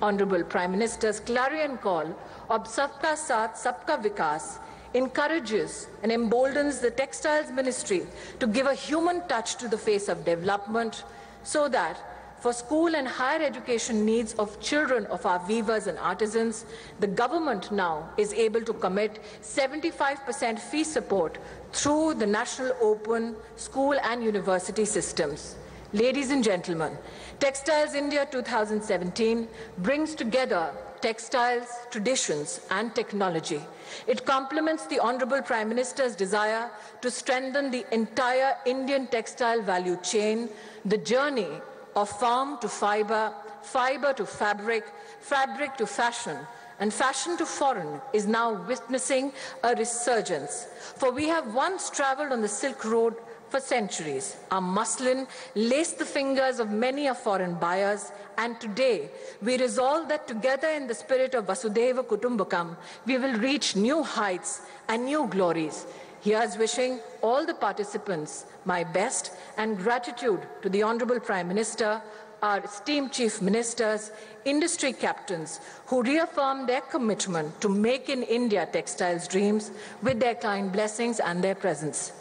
Honorable Prime Minister's clarion call of Sabka Saath, Sabka Vikas encourages and emboldens the Textiles Ministry to give a human touch to the face of development, so that for school and higher education needs of children of our weavers and artisans, the government now is able to commit 75% fee support through the National Open School and University systems. Ladies and gentlemen, Textiles India 2017 brings together textiles, traditions and technology. It complements the Honorable Prime Minister's desire to strengthen the entire Indian textile value chain, the journey of farm to fiber, fiber to fabric, fabric to fashion, and fashion to foreign is now witnessing a resurgence. For we have once traveled on the Silk Road for centuries. Our muslin laced the fingers of many a foreign buyers, and today we resolve that together in the spirit of Vasudhaiva Kutumbakam, we will reach new heights and new glories. Here's wishing all the participants my best and gratitude to the Honorable Prime Minister, our esteemed Chief Ministers, industry captains who reaffirmed their commitment to make in India textiles dreams with their kind blessings and their presence.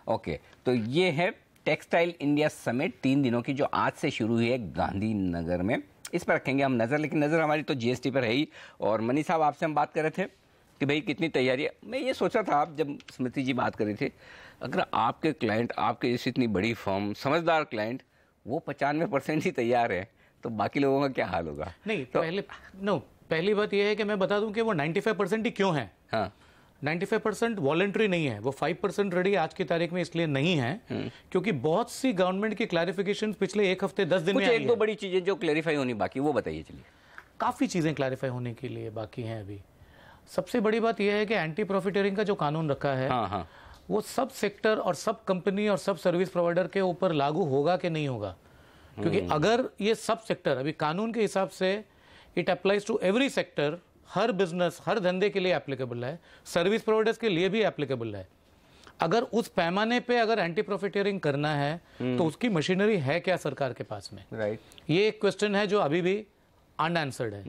Okay, तो ये है textile India summit 3 दिनों की जो आज से शुरू हुई है गांधीनगर में। इस पर रखेंगे हम नज़र, लेकिन नज़र हमारी तो जीएसटी पर है ही। और मनी साहब, आपसे हम बात कर रहे थे कि भाई कितनी तैयारी है। मैं ये सोचा था, आप जब स्मृति जी बात कर रही थी, अगर आपके क्लाइंट, आपके जैसी इतनी बड़ी फर्म, समझदार क्लाइंट, वो 95% ही तैयार है, तो बाकी लोगों का क्या हाल होगा?
नहीं, तो पहली बात यह है कि मैं बता दूं कि वो 95% ही क्यों है।
हाँ,
95% वॉलंटरी नहीं है, वो 5% रेडी आज की तारीख में इसलिए नहीं है क्योंकि बहुत सी गवर्नमेंट की क्लैरिफिकेशन पिछले 1 हफ्ते 10 दिन में आई है।
1-2 बड़ी चीजें जो क्लैरिफाई होनी बाकी, वो बताइए। चलिए,
काफ़ी चीज़ें क्लैरिफाई होने के लिए बाकी हैं अभी। सबसे बड़ी बात यह है कि एंटी प्रॉफिटियरिंग का जो कानून रखा है,
हाँ,
वो सब सेक्टर और सब कंपनी और सब सर्विस प्रोवाइडर के ऊपर लागू होगा कि नहीं होगा। क्योंकि अगर ये सब सेक्टर अभी कानून के हिसाब से it applies to every sector, हर बिजनेस, हर धंधे के लिए एप्लीकेबल है, सर्विस प्रोवाइडर्स के लिए भी एप्लीकेबल है। अगर उस पैमाने पे अगर एंटी प्रॉफिटियरिंग करना है तो उसकी मशीनरी है क्या सरकार के पास में?
राइट,
ये एक क्वेश्चन है जो अभी भी अनआंसर्ड है।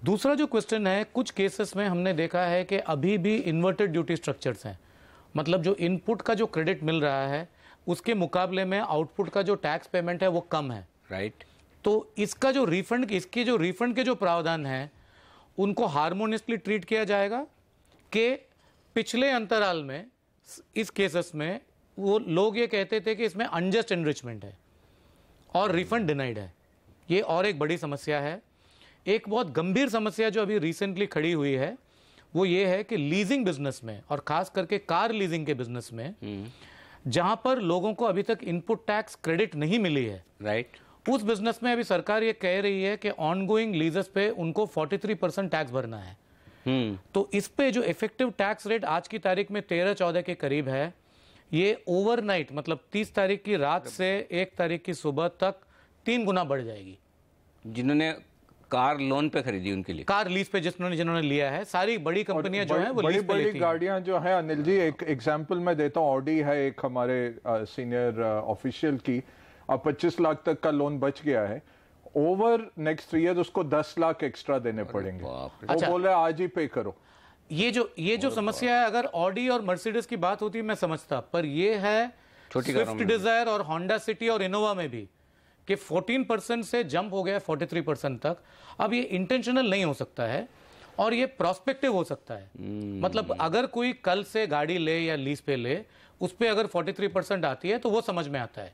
दूसरा जो क्वेश्चन है, कुछ केसेस में हमने देखा है कि अभी भी इन्वर्टेड ड्यूटी स्ट्रक्चर्स हैं, मतलब जो इनपुट का जो क्रेडिट मिल रहा है उसके मुकाबले में आउटपुट का जो टैक्स पेमेंट है वो कम है,
राइट।
तो इसका जो रिफंड, इसके जो रिफंड के जो प्रावधान हैं उनको हार्मोनियसली ट्रीट किया जाएगा कि पिछले अंतराल में इस केसेस में वो लोग ये कहते थे कि इसमें अनजस्ट एनरिचमेंट है और रिफंड डिनाइड है। ये और एक बड़ी समस्या है। एक बहुत गंभीर समस्या जो अभी रिसेंटली खड़ी हुई है वो ये है कि लीजिंग बिजनेस में और खास करके कार लीजिंग के बिजनेस में जहां पर लोगों को अभी तक इनपुट टैक्स क्रेडिट नहीं मिली है,
राइट,
उस बिजनेस में अभी सरकार ये कह रही है कि ऑनगोइंग लीजेस पे उनको 43% टैक्स भरना है। तो इस पे जो इफेक्टिव टैक्स रेट आज की तारीख में 13-14 के करीब है, ये ओवरनाइट मतलब 30 तारीख की रात से 1 तारीख की सुबह तक 3 गुना बढ़ जाएगी।
जिन्होंने कार लोन पे खरीदी उनके लिए,
कार लीज पे जिन्होंने लिया है, सारी बड़ी कंपनियां जो हैं वो लीज पे लेती हैं।
बड़ी गाड़ियां जो है अनिल जी, एक एग्जांपल मैं देता हूं, ऑडी है एक हमारे सीनियर ऑफिशियल की, 25 लाख तक का लोन बच गया है, ओवर नेक्स्ट 3 ईयर उसको 10 लाख एक्स्ट्रा देने पड़ेंगे। वो बोल रहे आज ही पे करो।
ये जो समस्या है, अगर ऑडी और मर्सिडीज की बात होती मैं समझता, पर ये है स्विफ्ट डिजायर और होंडा सिटी और इनोवा में भी कि 14% से जंप हो गया 43% तक। अब ये इंटेंशनल नहीं हो सकता है और ये प्रोस्पेक्टिव हो सकता है। मतलब अगर कोई कल से गाड़ी ले या लीज पे ले, उस पे अगर 43% आती है तो वो समझ में आता है,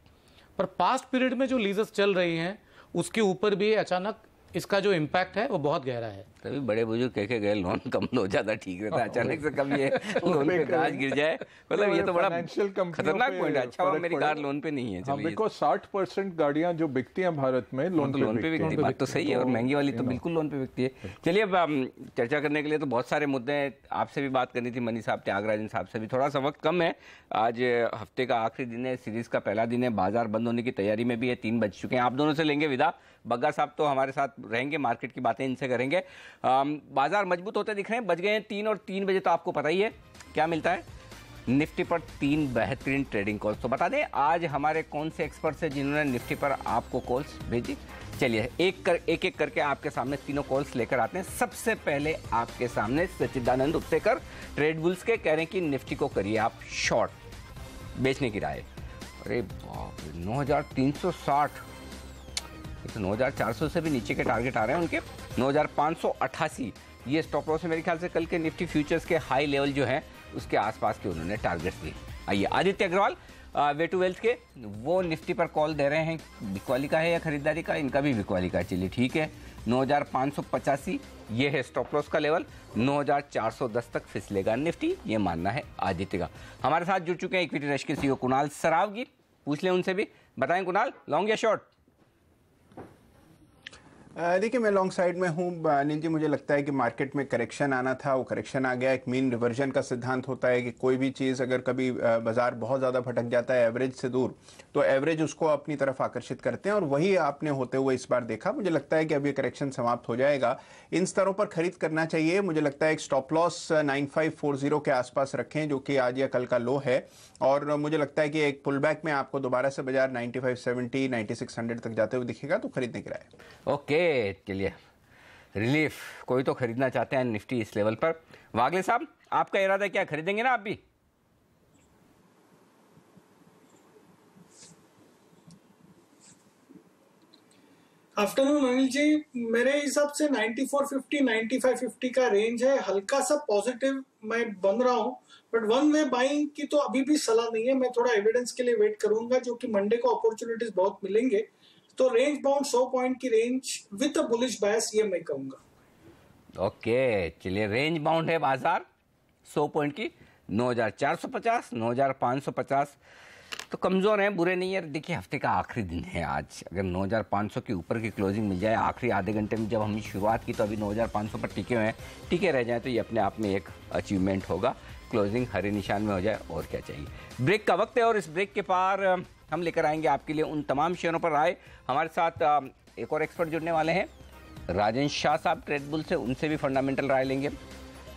पर पास्ट पीरियड में जो लीजेस चल रही हैं उसके ऊपर भी अचानक इसका जो इम्पैक्ट है वो बहुत गहरा है।
तभी बड़े बुजुर्ग कह के गए लोन कम लो, ज्यादा ठीक रहता है, अचानक से कम ये लोन पे गाज गिर जाए, मतलब ये तो बड़ा खतरनाक पॉइंट है। अच्छा मेरी कार लोन पे नहीं है।
देखो 60% गाड़ियां जो बिकती हैं भारत में लोन पे बिकती है।
बात तो सही है, और महंगी वाली तो बिल्कुल लोन पे बिकती है। चलिए अब चर्चा करने के लिए तो बहुत सारे मुद्दे हैं, आपसे भी बात करनी थी, मनी साहब, त्यागराजन साहब से भी। थोड़ा सा वक्त कम है, आज हफ्ते का आखिरी दिन है, सीरीज का पहला दिन है, बाजार बंद होने की तैयारी में भी है, 3 बज चुके हैं। आप दोनों से लेंगे विदा, बग्गा साहब तो हमारे साथ रहेंगे, मार्केट की बातें इनसे करेंगे। बाजार मजबूत होते दिख रहे हैं, बज गए हैं 3 और 3 बजे तो आपको पता ही है क्या मिलता है। निफ्टी पर 3 बेहतरीन ट्रेडिंग कॉल्स। तो बता दें आज हमारे कौन से एक्सपर्ट्स हैं जिन्होंने निफ्टी पर आपको कॉल्स भेजी। चलिए एक एक करके आपके सामने तीनों कॉल्स लेकर आते हैं। सबसे पहले आपके सामने सच्चिदानंद उपसेकर, ट्रेड बुल्स के, कह रहे हैं कि निफ्टी को करिए आप शॉर्ट, बेचने की राय। अरे बाप रे, 9360, 9400 से भी नीचे के टारगेट आ रहे हैं उनके। 9588 ये स्टॉप लॉस है मेरे ख्याल से। कल के निफ्टी फ्यूचर्स के हाई लेवल जो है उसके आसपास के उन्होंने टारगेट्स दिए। आइए Aditya Agarwal way to wealth के, वो निफ्टी पर कॉल दे रहे हैं, बिकवाली का है या खरीदारी का? इनका भी बिकवाली का है। चलिए ठीक है, 9585 ये है स्टॉप लॉस का लेवल। 9410 तक फिसलेगा निफ्टी, ये मानना है आदित्य का। हमारे साथ जुड़ चुके हैं इक्विटी रश के सीईओ कुणाल सरावगी, पूछ लें उनसे भी। बताएं कुणाल, लॉन्ग या शॉर्ट?
देखिए मैं लॉन्ग साइड में हूँ अनिल जी। मुझे लगता है कि मार्केट में करेक्शन आना था, वो करेक्शन आ गया। एक मीन रिवर्जन का सिद्धांत होता है कि कोई भी चीज़ अगर कभी बाजार बहुत ज़्यादा भटक जाता है एवरेज से दूर, तो एवरेज उसको अपनी तरफ आकर्षित करते हैं, और वही आपने होते हुए इस बार देखा। मुझे लगता है कि अब ये करेक्शन समाप्त हो जाएगा, इन स्तरों पर खरीद करना चाहिए। मुझे लगता है एक स्टॉप लॉस 9540 के आसपास रखें, जो कि आज या कल का लो है, और मुझे लगता है कि एक पुल बैक में आपको दोबारा से बाजार 9570 9600 तक जाते हुए दिखेगा, तो खरीदने की राय।
ओके, चलिए रिलीफ, कोई तो खरीदना चाहते हैं निफ्टी इस लेवल पर। वागले साहब, आपका इरादा क्या, खरीदेंगे ना आप भी?
आफ्टरनून अनिल जी, मेरे हिसाब से 9450 9550 का रेंज है, हल्का सा पॉजिटिव मैं बन रहा हूं, बट वन वे बाइंग की तो अभी भी सलाह नहीं है। मैं थोड़ा एविडेंस के लिए वेट करूंगा, जो कि मंडे को अपॉर्चुनिटीज बहुत मिलेंगे। तो रेंज बाउंड 100 पॉइंट की रेंज विद अ बुलिश बायस, ये मैं कहूंगा।
ओके, चलिए रेंज बाउंड है बाजार 100 पॉइंट की, 9450 9550 तो कमजोर है, बुरे नहीं है। देखिए हफ्ते का आखिरी दिन है आज, अगर 9500 के ऊपर की क्लोजिंग मिल जाए आखिरी आधे घंटे में, जब हमने शुरुआत की तो अभी 9500 पर टिके हुए हैं, टिके रह जाए तो ये अपने आप में एक अचीवमेंट होगा। क्लोजिंग हरे निशान में हो जाए, और क्या चाहिए। ब्रेक का वक्त है, और इस ब्रेक के पार हम लेकर आएंगे आपके लिए उन तमाम शेयरों पर राय। हमारे साथ एक और एक्सपर्ट जुड़ने वाले हैं, राजन शाह साहब ट्रेड बुल से, उनसे भी फंडामेंटल राय लेंगे।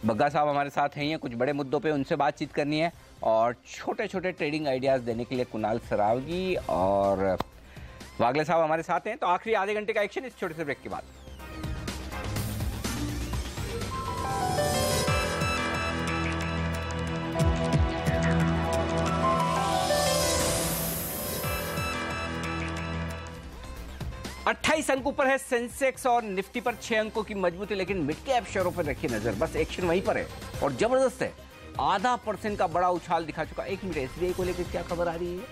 बग्गा साहब हमारे साथ हैं, कुछ बड़े मुद्दों पे उनसे बातचीत करनी है, और छोटे छोटे ट्रेडिंग आइडियाज़ देने के लिए कुणाल सरावगी और वागले साहब हमारे साथ हैं। तो आखिरी आधे घंटे का एक्शन इस छोटे से ब्रेक के बाद। 28 अंक ऊपर है सेंसेक्स और निफ्टी पर 6 अंकों की मजबूती, लेकिन मिड कैप शेयरों पर रखिए नजर, बस एक्शन वहीं पर है और जबरदस्त है। 0.5% का बड़ा उछाल दिखा चुका। एक मिनट, एसबीआई को लेकर क्या खबर आ रही है?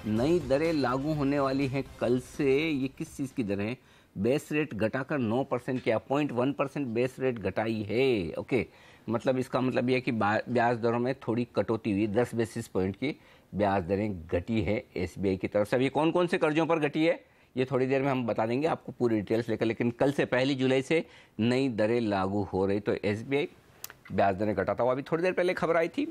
नई दरें लागू होने वाली हैं कल से। ये किस चीज की दरें? बेस रेट घटाकर 9% किया, 0.1% बेस रेट घटाई है। ओके, मतलब इसका मतलब यह कि ब्याज दरों में थोड़ी कटौती हुई, 10 बेसिस पॉइंट की ब्याज दरें घटी है एसबीआई की तरफ से। अभी कौन कौन से कर्जों पर घटी है ये थोड़ी देर में हम बता देंगे आपको पूरी डिटेल्स लेकर, लेकिन कल से 1 जुलाई से नई दरें लागू हो रही, तो एसबीआई ब्याज दरें घटाता हुआ। अभी थोड़ी देर पहले खबर आई थी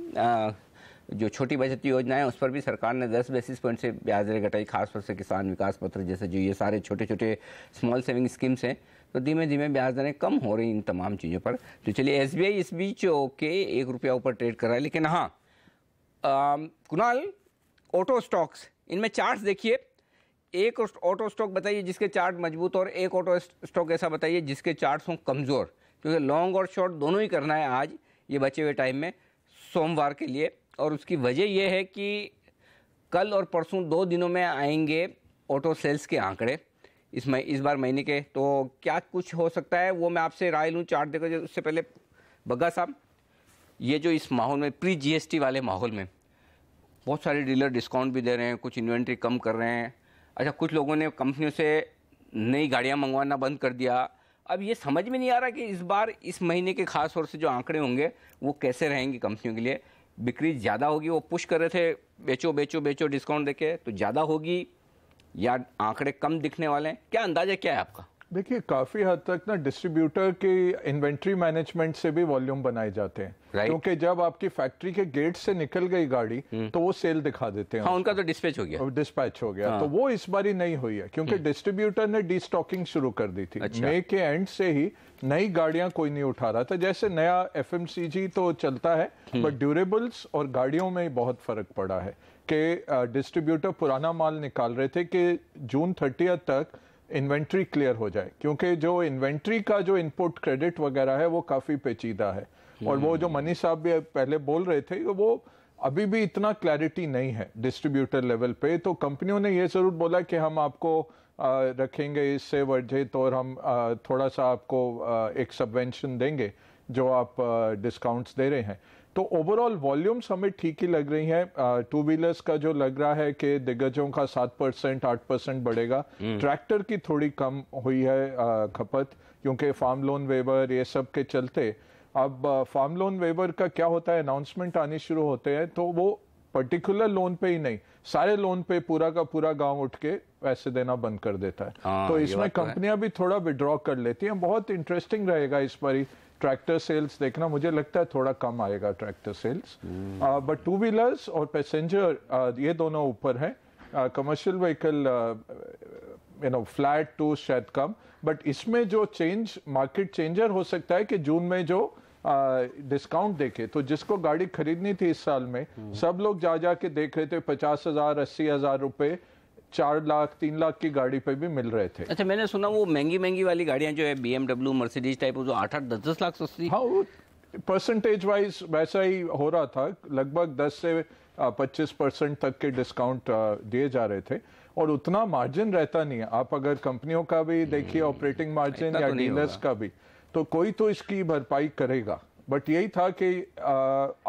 जो छोटी बचत योजना है उस पर भी सरकार ने 10 बेसिस पॉइंट से ब्याज दरें घटाई, खासतौर से किसान विकास पत्र जैसे जो ये सारे छोटे छोटे स्मॉल सेविंग स्कीम्स हैं, तो धीमे धीमे ब्याज दरें कम हो रही इन तमाम चीज़ों पर। तो चलिए, एसबीआई इस बीच ओके 1 रुपया ऊपर ट्रेड कर रहा है, लेकिन हाँ कुणाल, ऑटो स्टॉक्स, इनमें चार्ट्स देखिए। एक ऑटो स्टॉक बताइए जिसके चार्ट मजबूत और एक ऑटो स्टॉक ऐसा बताइए जिसके चार्ट्स हों कमज़ोर, क्योंकि लॉन्ग और शॉर्ट दोनों ही करना है आज ये बचे हुए टाइम में सोमवार के लिए। और उसकी वजह यह है कि कल और परसों 2 दिनों में आएंगे ऑटो सेल्स के आंकड़े इस बार महीने के, तो क्या कुछ हो सकता है वो मैं आपसे राय लूँ चार्ट देखकर। उससे पहले बग्गा साहब, ये जो इस माहौल में प्री जीएसटी वाले माहौल में बहुत सारे डीलर डिस्काउंट भी दे रहे हैं, कुछ इन्वेंट्री कम कर रहे हैं। अच्छा, कुछ लोगों ने कंपनियों से नई गाड़ियां मंगवाना बंद कर दिया। अब ये समझ में नहीं आ रहा कि इस बार इस महीने के खास तौर से जो आंकड़े होंगे वो कैसे रहेंगे कंपनियों के लिए। बिक्री ज़्यादा होगी, वो पुश कर रहे थे बेचो बेचो बेचो डिस्काउंट देके, तो ज़्यादा होगी या आंकड़े कम दिखने वाले हैं? क्या अंदाजा क्या है आपका?
देखिए, काफी हद तक ना डिस्ट्रीब्यूटर के इन्वेंट्री मैनेजमेंट से भी वॉल्यूम बनाए जाते हैं, क्योंकि जब आपकी फैक्ट्री के गेट से निकल गई गाड़ी तो वो सेल दिखा देते हैं।
हाँ, उनका तो डिस्पैच हो गया।
हाँ। तो वो इस बारी नहीं हुई है क्योंकि डिस्ट्रीब्यूटर ने डीस्टॉकिंग शुरू कर दी थी। अच्छा। मई के एंड से ही नई गाड़ियां कोई नहीं उठा रहा था। जैसे नया एफएमसीजी तो चलता है, बट ड्यूरेबल्स और गाड़ियों में बहुत फर्क पड़ा है कि डिस्ट्रीब्यूटर पुराना माल निकाल रहे थे कि जून 30 तक इन्वेंट्री क्लियर हो जाए, क्योंकि जो इन्वेंट्री का जो इनपुट क्रेडिट वगैरह है वो काफी पेचीदा है। और वो जो मनी साहब भी पहले बोल रहे थे वो अभी भी इतना क्लैरिटी नहीं है डिस्ट्रीब्यूटर लेवल पे। तो कंपनियों ने ये जरूर बोला कि हम आपको रखेंगे इससे वर्जित और हम थोड़ा सा आपको एक सबवेंशन देंगे जो आप डिस्काउंट्स दे रहे हैं। तो ओवरऑल वॉल्यूम्स हमें ठीक ही लग रही हैं। टू व्हीलर्स का जो लग रहा है कि दिग्गजों का 7% 8% बढ़ेगा। ट्रैक्टर की थोड़ी कम हुई है खपत, क्योंकि फार्म लोन वेवर ये सब के चलते। अब फार्म लोन वेवर का क्या होता है, अनाउंसमेंट आने शुरू होते हैं तो वो पर्टिकुलर लोन पे ही नहीं, सारे लोन पे पूरा का पूरा गांव उठ के पैसे देना बंद कर देता है। तो इसमें कंपनियां भी थोड़ा विड्रॉ कर लेती हैं। बहुत इंटरेस्टिंग रहेगा इस बारी ट्रैक्टर सेल्स देखना। मुझे लगता है थोड़ा कम आएगा tractor sales, but two wheelers और पैसेंजर ये दोनों ऊपर हैं। कमर्शियल व्हीकल फ्लैट टू शायद कम, बट इसमें जो चेंज मार्केट चेंजर हो सकता है कि जून में जो डिस्काउंट देखे, तो जिसको गाड़ी खरीदनी थी इस साल में सब लोग जा के देख रहे थे 50,000 80,000 रुपए 4 लाख 3 लाख की गाड़ी पे भी मिल रहे थे।
अच्छा, मैंने सुना वो महंगी वाली गाड़ियां जो है BMW मर्सिडीज टाइप जो 8-8 10-10 लाख सस्ती।
हाँ, वो परसेंटेज वाइज वैसा ही हो रहा था, लगभग 10 से 25% तक के डिस्काउंट दिए जा रहे थे और उतना मार्जिन रहता नहीं है। आप अगर कंपनियों का भी देखिए ऑपरेटिंग मार्जिन या डीलर्स का भी, तो कोई तो इसकी भरपाई करेगा। बट यही था कि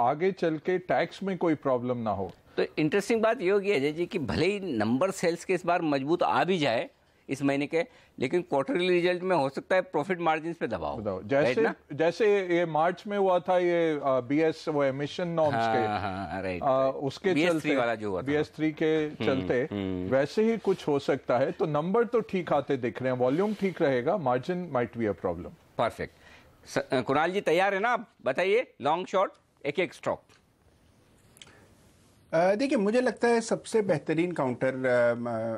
आगे चल के टैक्स में कोई प्रॉब्लम ना हो।
तो इंटरेस्टिंग बात ये होगी अजय जी कि भले ही नंबर सेल्स के इस बार मजबूत आ भी जाए इस महीने के, लेकिन क्वार्टरली रिजल्ट में हो सकता है प्रॉफिट मार्जिन पे दबाव।
जैसे ये मार्च में हुआ था ये BS वो एमिशन नॉर्म्स के उसके चलते वाला जो हुआ था BS3 के चलते वैसे ही कुछ हो सकता है। तो नंबर तो ठीक आते दिख रहे हैं, वॉल्यूम ठीक रहेगा, margin might be a problem.
Perfect. Kunal ji तैयार है ना? आप बताइए लॉन्ग शॉर्ट एक स्टॉक।
देखिए, मुझे लगता है सबसे बेहतरीन काउंटर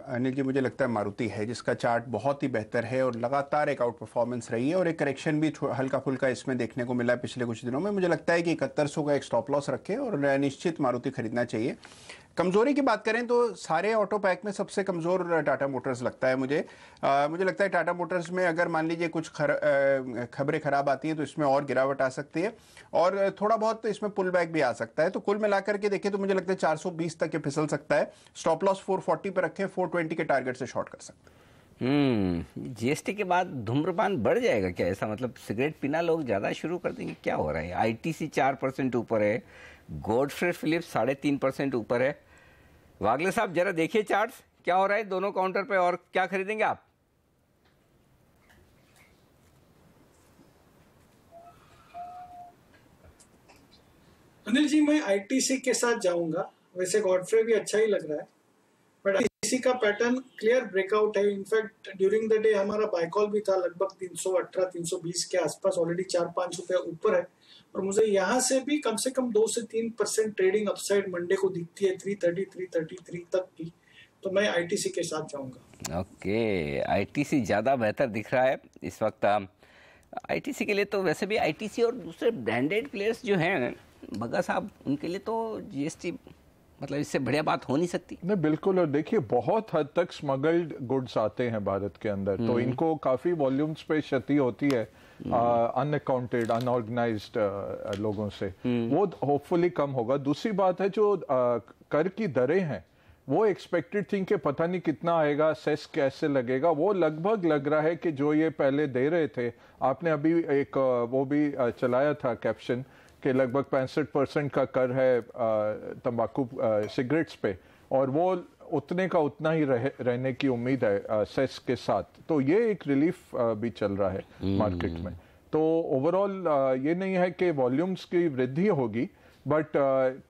अनिल जी मुझे लगता है मारुति है, जिसका चार्ट बहुत ही बेहतर है और लगातार एक आउट परफॉर्मेंस रही है और एक करेक्शन भी हल्का फुल्का इसमें देखने को मिला है पिछले कुछ दिनों में। मुझे लगता है कि 7100 का एक स्टॉप लॉस रखे और निश्चित मारुति खरीदना चाहिए। कमजोरी की बात करें तो सारे ऑटो पैक में सबसे कमजोर टाटा मोटर्स लगता है मुझे। मुझे लगता है टाटा मोटर्स में अगर मान लीजिए कुछ खबरें खराब आती हैं तो इसमें और गिरावट आ सकती है और थोड़ा बहुत इसमें पुल बैक भी आ सकता है। तो कुल मिलाकर के देखें तो मुझे लगता है 420 तक ये फिसल सकता है। स्टॉप लॉस 440 पर रखें, 420 के टारगेट से शॉर्ट कर सकते हैं।
जीएसटी के बाद धूम्रपान बढ़ जाएगा क्या? ऐसा मतलब सिगरेट पीना लोग ज्यादा शुरू कर देंगे, क्या हो रहा है? आईटीसी 4% ऊपर है, गॉडफ्रे फिलिप्स 3.5% ऊपर है। वागले साहब जरा देखिए चार्ट्स, क्या हो रहा है दोनों काउंटर पे और क्या खरीदेंगे आप?
अनिल जी, मैं आईटीसी के साथ जाऊंगा। वैसे गॉडफ्रे भी अच्छा ही लग रहा है, बट आईटीसी का पैटर्न क्लियर ब्रेकआउट है। इनफैक्ट ड्यूरिंग द डे हमारा बाय कॉल भी था लगभग 318-320 के आसपास, ऑलरेडी 4-5 रुपए ऊपर है। और मुझे यहाँ से भी कम से कम 2 से 3% ट्रेडिंग अपसाइड मंडे को दिखती है 333 तक की। तो मैं आईटीसी के साथ जाऊंगा।
ओके, आईटीसी ज्यादा बेहतर दिख रहा है इस वक्त। आईटीसी के लिए तो वैसे भी आईटीसी और दूसरे ब्रांडेड प्लेयर्स जो हैं बग्गा साहब, उनके लिए तो जीएसटी मतलब इससे बढ़िया बात हो नहीं सकती।
नहीं, बिल्कुल। और देखिए बहुत हद तक स्मगल्ड गुड्स आते हैं भारत के अंदर, तो इनको काफी वॉल्यूम्स पे क्षति होती है अनअकाउंटेड अनऑर्गेनाइज्ड लोगों से, वो होपफुली कम होगा। दूसरी बात है जो कर की दरें हैं वो एक्सपेक्टेड थी कि पता नहीं कितना आएगा, सेस कैसे लगेगा, वो लगभग लग रहा है कि जो ये पहले दे रहे थे। आपने अभी एक वो भी चलाया था कैप्शन कि लगभग 65% का कर है तंबाकू सिगरेट्स पे, और वो उतने का उतना ही रहने की उम्मीद है सेस के साथ। तो ये एक रिलीफ भी चल रहा है मार्केट में। तो ओवरऑल ये नहीं है कि वॉल्यूम्स की वृद्धि होगी, बट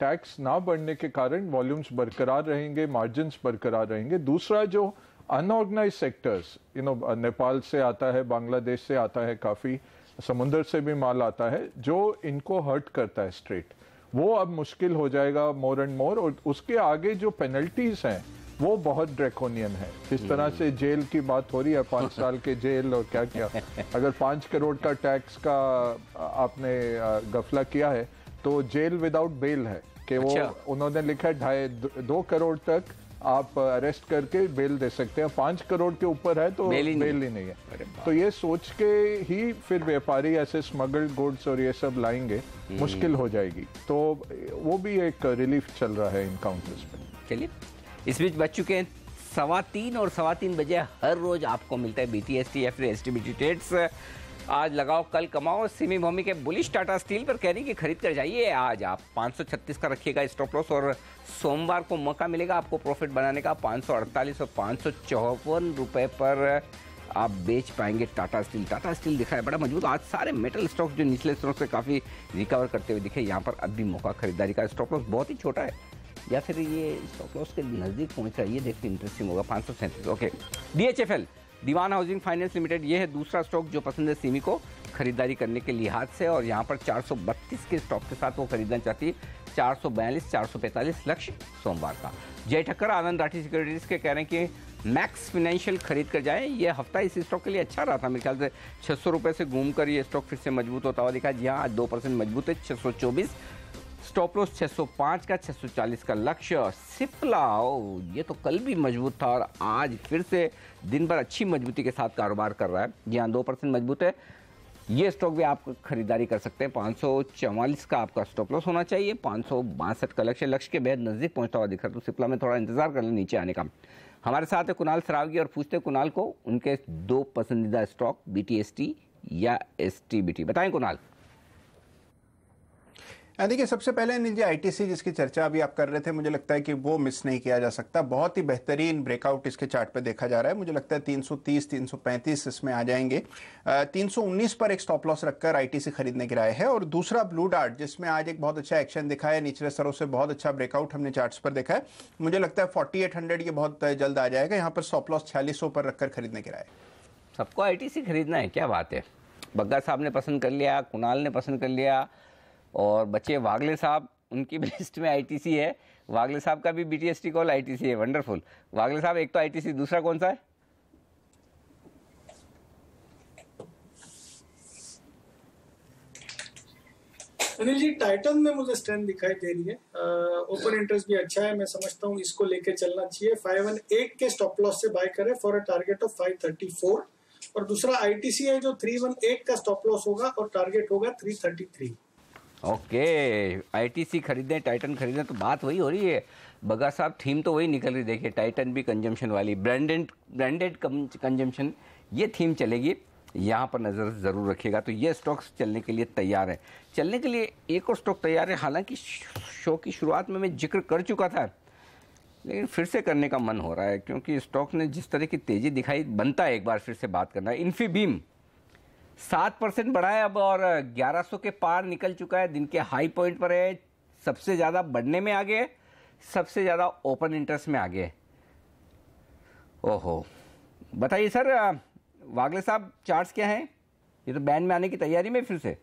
टैक्स ना बढ़ने के कारण वॉल्यूम्स बरकरार रहेंगे, मार्जिन्स बरकरार रहेंगे। दूसरा जो अनऑर्गेनाइज सेक्टर्स, नेपाल से आता है, बांग्लादेश से आता है, काफ़ी समुंदर से भी माल आता है, जो इनको हर्ट करता है स्ट्रेट, वो अब मुश्किल हो जाएगा मोर एंड मोर। और उसके आगे जो पेनल्टीज हैं वो बहुत ड्रैकोनियन है। जिस तरह से जेल की बात हो रही है, 5 साल के जेल और क्या क्या, अगर 5 करोड़ का टैक्स का आपने गफला किया है तो जेल विदाउट बेल है कि वो उन्होंने लिखा है 2 करोड़ तक आप अरेस्ट करके बेल दे सकते हैं, 5 करोड़ के ऊपर है तो बेल ही नहीं है। तो ये सोच के ही फिर व्यापारी ऐसे स्मगल्ड गुड्स और ये सब लाएंगे, मुश्किल हो जाएगी। तो वो भी एक रिलीफ चल रहा है इन काउंटर्स पे।
चलिए, इस बीच बच चुके हैं 3:15 और 3:15 बजे हर रोज आपको मिलता है BTST या फिर STBT ट्रेड्स। आज लगाओ कल कमाओ। सिमी भूमि के बुलिश टाटा स्टील पर कह रही कि खरीद कर जाइए। आज आप 536 का रखिएगा स्टॉप लॉस, और सोमवार को मौका मिलेगा आपको प्रॉफिट बनाने का। 548 और 554 रुपए पर आप बेच पाएंगे टाटा स्टील। टाटा स्टील दिखा है बड़ा मजबूत। आज सारे मेटल स्टॉक जो निचले स्तरों से काफ़ी रिकवर करते हुए दिखे, यहाँ पर अब भी मौका खरीदारी का। स्टॉप लॉस बहुत ही छोटा है, या फिर ये स्टॉप लॉस के नज़दीक पहुँच रहा है, ये देखते इंटरेस्टिंग होगा। 537। ओके, DHFL दीवान हाउसिंग फाइनेंस लिमिटेड, ये है दूसरा स्टॉक जो पसंद है सिमी को खरीदारी करने के लिहाज से, और यहाँ पर 432 के स्टॉक के साथ वो खरीदना चाहती है। 442 445 लक्ष्य सोमवार का। जय ठक्कर आनंद राठी सिक्योरिटीज के कह रहे हैं कि मैक्स फाइनेंशियल खरीद कर जाएं। ये हफ्ता इस स्टॉक के लिए अच्छा रहा था, मेरे ख्याल से 600 रुपये से घूमकर ये स्टॉक फिर से मजबूत होता हुआ दिखा। जी हाँ, आज 2% मजबूत है। 624 स्टॉप लॉस, 605 का, 640 का लक्ष्य। सिप्ला, ये तो कल भी मजबूत था और आज फिर से दिन भर अच्छी मजबूती के साथ कारोबार कर रहा है। जी हाँ, 2% मजबूत है। ये स्टॉक भी आप खरीदारी कर सकते हैं। 544 का आपका स्टॉप लॉस होना चाहिए। 562 का लक्ष्य के बेहद नजदीक पहुंचता हुआ दिख रहा है, तो सिप्ला में थोड़ा इंतजार कर लें नीचे आने का। हमारे साथ है कुणाल सरावगी और पूछते कुणाल को उनके 2 पसंदीदा स्टॉक BTST या STBT। बताएं कुणाल।
देखिए, सबसे पहले अनिल जी आईटीसी जिसकी चर्चा अभी आप कर रहे थे, मुझे लगता है कि वो मिस नहीं किया जा सकता। बहुत ही बेहतरीन ब्रेकआउट इसके चार्ट पे देखा जा रहा है। मुझे लगता है 330 335 इसमें आ जाएंगे। 319 पर एक स्टॉप लॉस रखकर आईटीसी खरीदने की राय है। और दूसरा ब्लू डार्ट, जिसमें आज एक बहुत अच्छा एक्शन दिखा है, निचले स्तरों से बहुत अच्छा ब्रेकआउट हमने चार्ट्स पर देखा है। मुझे लगता है 4800 ये बहुत जल्द आ जाएगा। यहाँ पर स्टॉप लॉस 4600 पर रखकर खरीदने की राय।
सबको आईटीसी खरीदना है, क्या बात है। बग्गा साहब ने पसंद कर लिया, कुणाल ने पसंद कर लिया, और बच्चे वागले साहब, उनकी भी लिस्ट में आईटीसी है। वागले साहब का भी BTST कॉल आईटीसी है। वंडरफुल। वागले साहब, एक तो आईटीसी, दूसरा कौन सा है?
अनिल जी, टाइटन में मुझे स्ट्रेंथ दिखाई दे रही है। ओपन इंटरेस्ट भी अच्छा है, मैं समझता हूँ इसको लेके चलना चाहिए। 518 के स्टॉप लॉस से बाय करें फॉर अ टारगेट ऑफ 534। और दूसरा आईटीसी है जो 318 का स्टॉप लॉस होगा और टारगेट होगा 333।
ओके, आईटीसी खरीदें, टाइटन खरीदें, तो बात वही हो रही है बगा साहब, थीम तो वही निकल रही। देखिए टाइटन भी कंजम्पशन वाली, ब्रांडेड कंजम्पशन, ये थीम चलेगी, यहाँ पर नज़र ज़रूर रखिएगा। तो ये स्टॉक्स चलने के लिए तैयार है। चलने के लिए एक और स्टॉक तैयार है, हालांकि शो की शुरुआत में मैं जिक्र कर चुका था, लेकिन फिर से करने का मन हो रहा है क्योंकि स्टॉक ने जिस तरह की तेज़ी दिखाई, बनता है एक बार फिर से बात करना है। इन्फीबीम 7% बढ़ा है अब और 1100 के पार निकल चुका है, दिन के हाई पॉइंट पर है, सबसे ज़्यादा बढ़ने में आगे है, सबसे ज़्यादा ओपन इंटरेस्ट में आगे है। ओहो, बताइए सर वागले साहब, चार्ट्स क्या हैं? ये तो बैंड में आने की तैयारी में फिर से।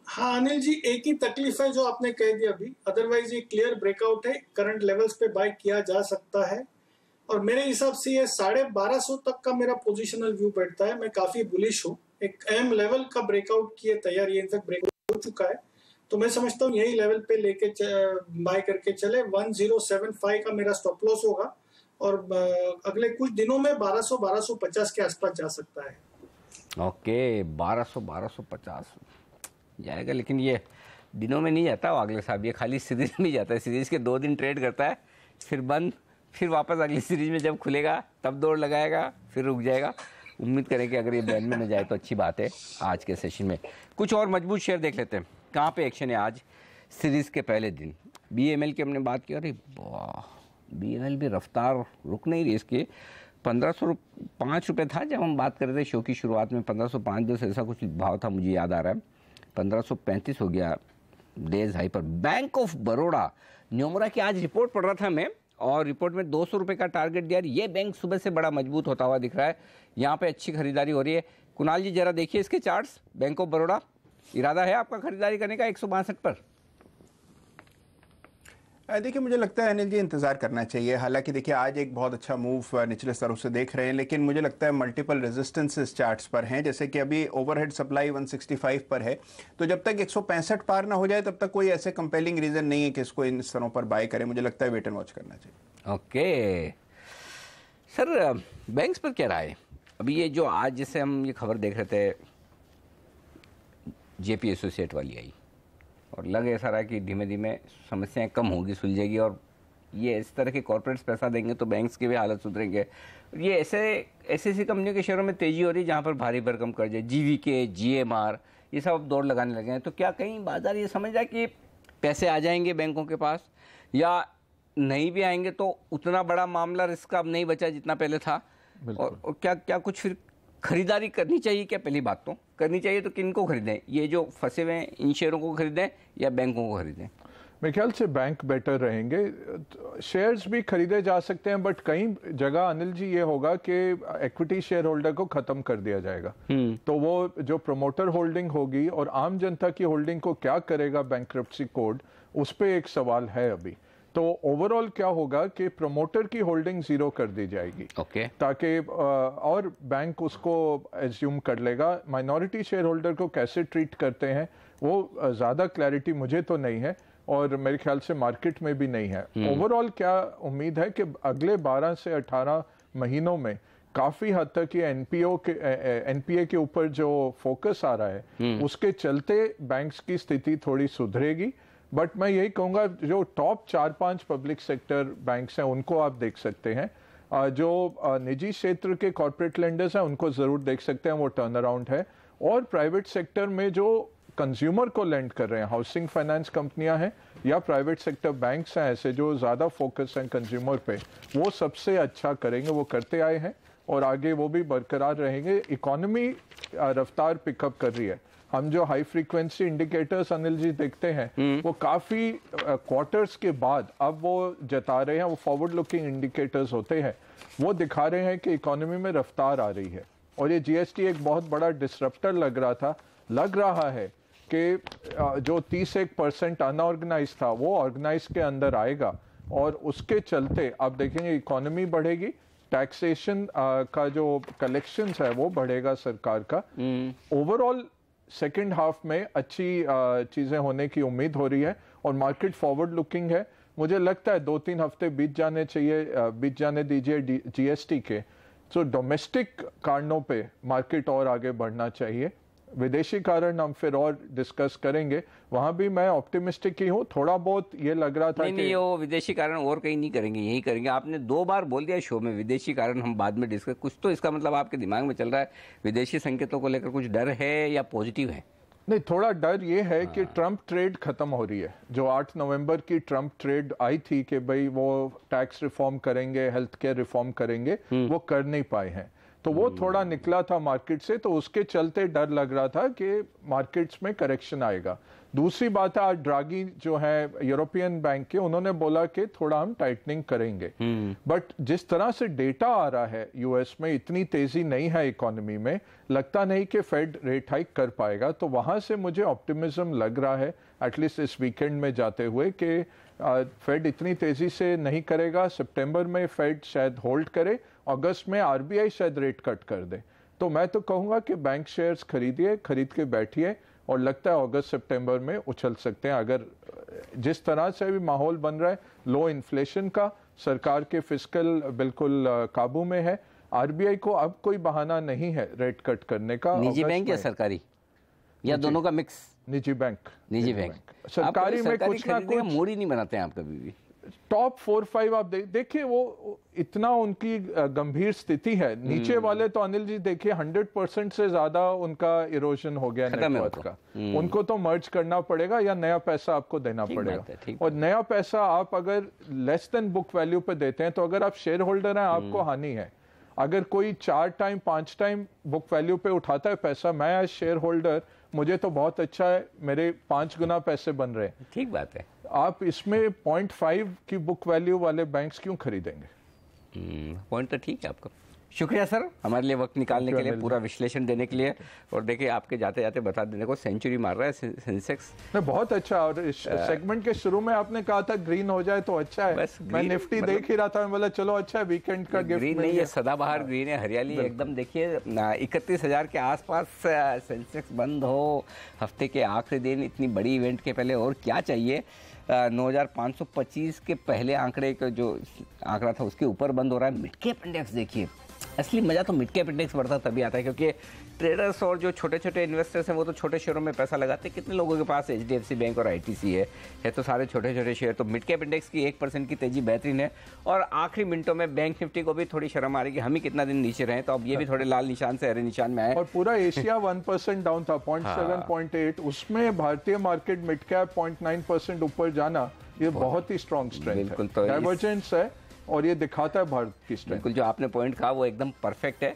हाँ अनिल जी, एक ही तकलीफ है जो आपने कह दिया अभी, अदरवाइज ये क्लियर ब्रेकआउट है, करंट लेवल्स पे बाय किया जा सकता है। और मेरे हिसाब से ये 1250 तक का मेरा पोजिशनल व्यू बैठता है, मैं काफी बुलिश हूँ। एक एम लेवल का ब्रेकआउट की तैयारी, इनफैक्ट ब्रेकआउट हो चुका है, तो मैं समझता हूँ यही लेवल पे लेके बाय करके चले। 1075 का मेरा स्टॉप लॉस होगा और अगले कुछ दिनों में 1200-1250 के आसपास जा सकता है।
ओके, 1200-1250 जाएगा, लेकिन ये दिनों में नहीं जाता अगले साहब, ये खाली सीरीज में जाता है। सीरीज के 2 दिन ट्रेड करता है, फिर बंद, फिर वापस अगली सीरीज में जब खुलेगा तब दौड़ लगाएगा, फिर रुक जाएगा। उम्मीद करें कि अगर ये बैंड में न जाए तो अच्छी बात है। आज के सेशन में कुछ और मजबूत शेयर देख लेते हैं, कहाँ पे एक्शन है आज सीरीज के पहले दिन। BML की हमने बात की, अरे वाह, BML भी रफ्तार रुक नहीं रही इसकी। 1505 रुपये था जब हम बात कर रहे थे शो की शुरुआत में, 1505 जैसे ऐसा कुछ भाव था, मुझे याद आ रहा है। 1535 हो गया डेज हाई पर। बैंक ऑफ बड़ौदा, न्योमरा की आज रिपोर्ट पढ़ रहा था मैं, और रिपोर्ट में 200 रुपये का टारगेट दिया। ये बैंक सुबह से बड़ा मजबूत होता हुआ दिख रहा है, यहाँ पे अच्छी खरीदारी हो रही है। कुणाल जी जरा देखिए इसके चार्ट्स, बैंक ऑफ बड़ौदा, इरादा है आपका खरीदारी करने का 162 पर?
देखिए मुझे लगता है अनिल जी इंतजार करना चाहिए। हालांकि देखिए आज एक बहुत अच्छा मूव निचले स्तरों से देख रहे हैं, लेकिन मुझे लगता है मल्टीपल रेजिस्टेंसेस चार्ट्स पर हैं। जैसे कि अभी ओवरहेड सप्लाई 165 पर है, तो जब तक 165 पार ना हो जाए तब तक कोई ऐसे कंपेलिंग रीजन नहीं है कि इसको इन स्तरों पर बाय करें। मुझे लगता है वेट एंड वॉच करना चाहिए।
ओके सर, बैंक्स पर क्या राय? अभी ये जो आज जैसे हम ये खबर देख रहे थे, JP एसोसिएट वाली आई और लग ऐसा रहा है कि धीमे धीमे समस्याएं कम होगी, सुलझेगी, और ये इस तरह के कॉर्पोरेट्स पैसा देंगे तो बैंक्स की भी हालत सुधरेंगे। ये ऐसी कंपनियों के शेयरों में तेजी हो रही है जहाँ पर भारी भरकम कर्ज है, GVK, GMR, ये सब अब दौड़ लगाने लगे हैं। तो क्या कहीं बाजार ये समझ रहा है कि पैसे आ जाएंगे बैंकों के पास, या नहीं भी आएंगे तो उतना बड़ा मामला रिस्क अब नहीं बचा जितना पहले था? और क्या कुछ फिर खरीदारी करनी चाहिए क्या? पहली बात तो करनी चाहिए तो किन को खरीदें? ये जो फंसे हुए हैं इन शेयरों को खरीदें या बैंकों को खरीदें?
मेरे ख्याल से बैंक बेटर रहेंगे। शेयर्स भी खरीदे जा सकते हैं, बट कई जगह अनिल जी ये होगा कि इक्विटी शेयर होल्डर को खत्म कर दिया जाएगा। तो वो जो प्रोमोटर होल्डिंग होगी और आम जनता की होल्डिंग को क्या करेगा बैंक्रप्सी कोड, उस पर एक सवाल है अभी। तो ओवरऑल क्या होगा कि प्रमोटर की होल्डिंग जीरो कर दी जाएगी, ताकि और बैंक उसको एज्यूम कर लेगा। माइनॉरिटी शेयर होल्डर को कैसे ट्रीट करते हैं वो ज़्यादा क्लैरिटी मुझे तो नहीं है, और मेरे ख्याल से मार्केट में भी नहीं है। ओवरऑल क्या उम्मीद है कि अगले 12 से 18 महीनों में काफ़ी हद तक ये NPA के ऊपर जो फोकस आ रहा है उसके चलते बैंक्स की स्थिति थोड़ी सुधरेगी। बट मैं यही कहूँगा जो टॉप 4-5 पब्लिक सेक्टर बैंक्स हैं उनको आप देख सकते हैं, जो निजी क्षेत्र के कॉर्पोरेट लेंडर्स हैं उनको ज़रूर देख सकते हैं, वो टर्न अराउंड है। और प्राइवेट सेक्टर में जो कंज्यूमर को लेंड कर रहे हैं, हाउसिंग फाइनेंस कंपनियां हैं या प्राइवेट सेक्टर बैंक्स हैं ऐसे जो ज़्यादा फोकस हैं कंज्यूमर पे, वो सबसे अच्छा करेंगे, वो करते आए हैं और आगे वो भी बरकरार रहेंगे। इकोनॉमी रफ्तार पिकअप कर रही है। हम जो high frequency indicators Anil ji देखते हैं वो काफ़ी क्वार्टर्स के बाद अब वो जता रहे हैं, वो फॉरवर्ड लुकिंग इंडिकेटर्स होते हैं, वो दिखा रहे हैं कि इकोनॉमी में रफ्तार आ रही है। और ये GST एक बहुत बड़ा डिसरप्टर लग रहा है कि जो 31% अनऑर्गेनाइज था वो ऑर्गेनाइज के अंदर आएगा, और उसके चलते आप देखेंगे इकोनॉमी बढ़ेगी, टैक्सेशन का जो कलेक्शंस है वो बढ़ेगा सरकार का। ओवरऑल सेकेंड हाफ में अच्छी चीज़ें होने की उम्मीद हो रही है और मार्केट फॉरवर्ड लुकिंग है। मुझे लगता है 2-3 हफ्ते बीत जाने दीजिए GST के, सो डोमेस्टिक कारणों पे मार्केट और आगे बढ़ना चाहिए। विदेशी कारण हम फिर और डिस्कस करेंगे, वहां भी मैं ऑप्टिमिस्टिक ही हूँ। थोड़ा बहुत ये लग रहा था
नहीं, वो विदेशी कारण और कहीं नहीं करेंगे, यही करेंगे। आपने 2 बार बोल दिया शो में विदेशी कारण हम बाद में डिस्कस, कुछ तो इसका मतलब आपके दिमाग में चल रहा है विदेशी संकेतों को लेकर कुछ डर है या पॉजिटिव है?
नहीं, थोड़ा डर ये है कि ट्रम्प ट्रेड खत्म हो रही है। जो 8 नवंबर की ट्रम्प ट्रेड आई थी कि भाई वो टैक्स रिफॉर्म करेंगे, हेल्थ केयर रिफॉर्म करेंगे, वो कर नहीं पाए हैं, तो वो थोड़ा निकला था मार्केट से, तो उसके चलते डर लग रहा था कि मार्केट्स में करेक्शन आएगा। दूसरी बात है, आज ड्रागी जो है यूरोपियन बैंक के, उन्होंने बोला कि थोड़ा हम टाइटनिंग करेंगे, बट जिस तरह से डेटा आ रहा है यूएस में, इतनी तेजी नहीं है इकोनॉमी में, लगता नहीं कि फेड रेट हाइक कर पाएगा। तो वहां से मुझे ऑप्टिमिज्म लग रहा है एटलीस्ट इस वीकेंड में जाते हुए कि फेड इतनी तेजी से नहीं करेगा। सितंबर में फेड शायद होल्ड करे, अगस्त में आरबीआई शायद रेट कट कर दे। तो मैं तो कहूंगा कि बैंक शेयर्स खरीदिए, खरीद के बैठिए, और लगता है अगस्त सितंबर में उछल सकते हैं। अगर जिस तरह से भी माहौल बन रहा है, लो इन्फ्लेशन का, सरकार के फिस्कल बिल्कुल काबू में है, आरबीआई को अब कोई बहाना नहीं है रेट कट करने का।
निजी बैंक या सरकारी, या दोनों का मिक्स?
निजी बैंक।
सरकारी में कुछ ना कुछ मूड ही नहीं बनाते हैं आप कभी भी।
टॉप 4-5 आप देखिए, वो इतना उनकी गंभीर स्थिति है। नीचे वाले तो अनिल जी देखिए 100% से ज्यादा उनका इरोजन हो गया नेटवर्थ का। उनको तो मर्ज करना पड़ेगा या नया पैसा आपको देना पड़ेगा, और नया पैसा आप अगर लेस देन बुक वैल्यू पे देते हैं तो अगर आप शेयर होल्डर हैं आपको हानि है। अगर कोई 4 टाइम 5 टाइम बुक वैल्यू पे उठाता है पैसा, मैं एज शेयर होल्डर, मुझे तो बहुत अच्छा है, मेरे 5 गुना पैसे बन रहे हैं।
ठीक बात है।
आप इसमें 0.5 की बुक वैल्यू वाले बैंक्स क्यों खरीदेंगे?
पॉइंट तो ठीक है आपका। शुक्रिया सर हमारे लिए वक्त निकालने के लिए, पूरा विश्लेषण देने के लिए। और देखिए आपके जाते जाते बता देने को, सेंचुरी मार रहा है सेंसेक्स।
बहुत अच्छा। और इस सेगमेंट के शुरू में आपने कहा था ग्रीन हो जाए तो अच्छा है। मैं निफ्टी देख ही रहा था, मैं बोला चलो अच्छा है, वीकेंड का गिफ्ट।
ग्रीन नहीं है, सदाबहार ग्रीन है, हरियाली एकदम। देखिए 31,000 के आसपास सेंसेक्स बंद हो हफ्ते के आखिरी दिन, इतनी बड़ी इवेंट के पहले और क्या चाहिए। 9,525 के पहले आंकड़े का जो आंकड़ा था उसके ऊपर बंद हो रहा है। मिड कैप इंडेक्स देखिए, असली मजा तो मिड कैप इंडेक्स बढ़ता तभी आता है, क्योंकि ट्रेडर्स और जो छोटे छोटे इन्वेस्टर्स हैं वो तो छोटे शेयरों में पैसा लगाते हैं। कितने लोगों के पास एचडीएफसी बैंक और आईटीसी है तो सारे छोटे छोटे शेयर। तो मिड कैप इंडेक्स की 1% की तेजी बेहतरीन है। और आखिरी मिनटों में बैंक निफ्टी को भी थोड़ी शर्म आ रही है कि हम ही कितना दिन नीचे रहे, तो अब ये भी थोड़े लाल निशान से हरे निशान में आए।
और पूरा एशिया 1% डाउन था, 0.7 0.8, उसमें भारतीय मार्केट मिड कैप 0.9% ऊपर जाना, ये बहुत ही स्ट्रॉन्ग स्ट्रेंथ है।
बिल्कुल, तो
डाइवर्जेंस है और ये दिखाता है भारत की स्ट्रेंथ।
बिल्कुल, जो आपने पॉइंट कहा वो एकदम परफेक्ट है।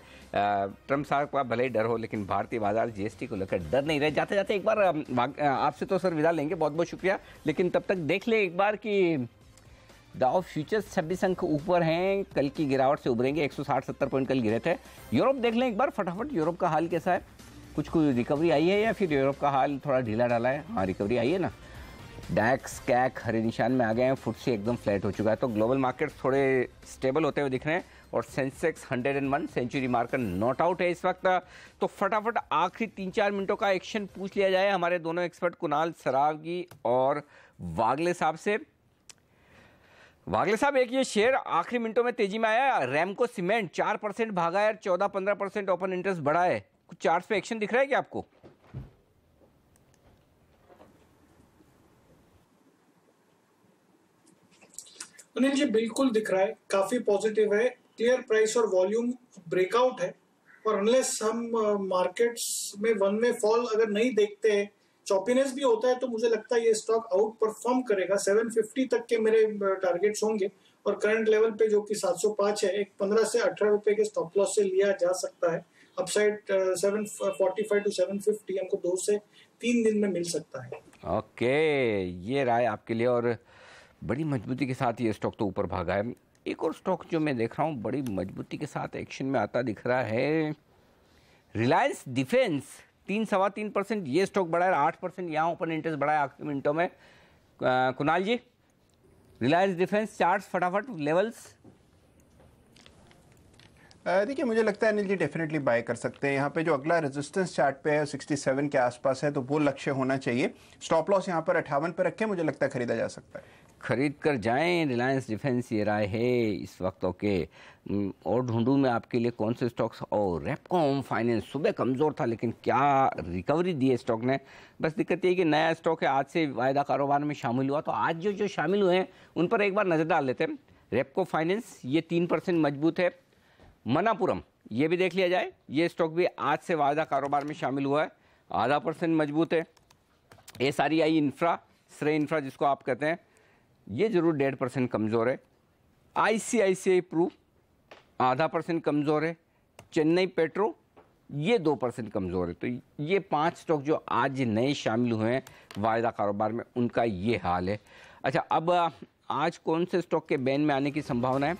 ट्रम्प साहब का भले ही डर हो, लेकिन भारतीय बाजार जीएसटी को लेकर डर नहीं रहे। जाते जाते एक बार आपसे तो सर विदा लेंगे, बहुत बहुत शुक्रिया, लेकिन तब तक देख ले एक बार कि डाउ फ्यूचर्स 26 अंक ऊपर हैं, कल की गिरावट से उभरेंगे। 160-70 पॉइंट कल गिरे थे। यूरोप देख लें एक बार फटाफट, यूरोप का हाल कैसा है? कुछ रिकवरी आई है या फिर यूरोप का हाल थोड़ा ढीला ढाला है? हाँ, रिकवरी आई है ना। डैक्स कैक हरे निशान में आ गए हैं, फुटसे एकदम फ्लैट हो चुका है। तो ग्लोबल मार्केट्स थोड़े स्टेबल होते हुए दिख रहे हैं, और Sensex 101 century marker not out है इस वक्त। तो फटाफट आखिरी 3-4 मिनटों का एक्शन पूछ लिया जाए हमारे दोनों एक्सपर्ट कुणाल सरावगी और वागले साहब से। वागले साहब, एक ये शेयर आखिरी मिनटों में तेजी में आया, रैमको सीमेंट 4% भागा है, 14-15% ओपन इंटरेस्ट बढ़ा है। कुछ चार्ट्स पे एक्शन दिख रहा है क्या आपको?
अनिल जी बिल्कुल दिख रहा है, काफी पॉजिटिव है, क्लियर प्राइस और वॉल्यूम ब्रेकआउट है। और अनलेस हम मार्केट्स में वन वे फॉल अगर नहीं देखते हैं, चॉपीनेस भी होता है, तो मुझे लगता है ये स्टॉक आउट परफॉर्म करेगा। 750 तक के मेरे टारगेट्स होंगे, और करंट लेवल पे जो कि 705 है, एक 15 से 18 रुपए के स्टॉप लॉस से लिया जा सकता है। अपसाइड 745 टू 750 हमको 2 से 3 दिन में मिल सकता है।
ओके, ये राय आपके लिए। और बड़ी मजबूती के साथ ये स्टॉक तो ऊपर भागा है। एक और स्टॉक जो मैं देख रहा हूँ बड़ी मजबूती के साथ एक्शन में आता दिख रहा है, रिलायंस डिफेंस 3-3.25%। ये स्टॉक बढ़ा है, 8% यहाँ ओपन इंटरेस्ट बढ़ा है आखिरी मिनटों में। कुणाल जी, रिलायंस डिफेंस चार्ट्स फटाफट, लेवल्स।
देखिए, मुझे लगता है अनिल जी डेफिनेटली बाय कर सकते हैं। यहाँ पे जो अगला रेजिस्टेंस चार्ट पे है 67 के आसपास है, तो वो लक्ष्य होना चाहिए। स्टॉप लॉस यहाँ पर 58 पे रखे, मुझे लगता है खरीदा जा सकता है।
खरीद कर जाएं। रिलायंस डिफेंस ये राय है इस वक्त। ओके, और ढूंढूं मैं आपके लिए कौन से स्टॉक्स। और रेपको होम फाइनेंस सुबह कमज़ोर था, लेकिन क्या रिकवरी दी है स्टॉक ने। बस दिक्कत ये है कि नया स्टॉक है, आज से वायदा कारोबार में शामिल हुआ, तो आज जो शामिल हुए हैं उन पर एक बार नज़र डाल लेते हैं। रेपको फाइनेंस ये 3% मजबूत है। मनापुरम ये भी देख लिया जाए, ये स्टॉक भी आज से वायदा कारोबार में शामिल हुआ है, 0.5% मजबूत है। SREI इंफ्रा, श्रेय इंफ्रा जिसको आप कहते हैं, ये जरूर 1.5% कमज़ोर है। ICICI प्रू 0.5% कमज़ोर है। चेन्नई पेट्रो ये 2% कमज़ोर है। तो ये 5 स्टॉक जो आज नए शामिल हुए हैं वायदा कारोबार में, उनका ये हाल है। अच्छा, अब आज कौन से स्टॉक के बैन में आने की संभावना है?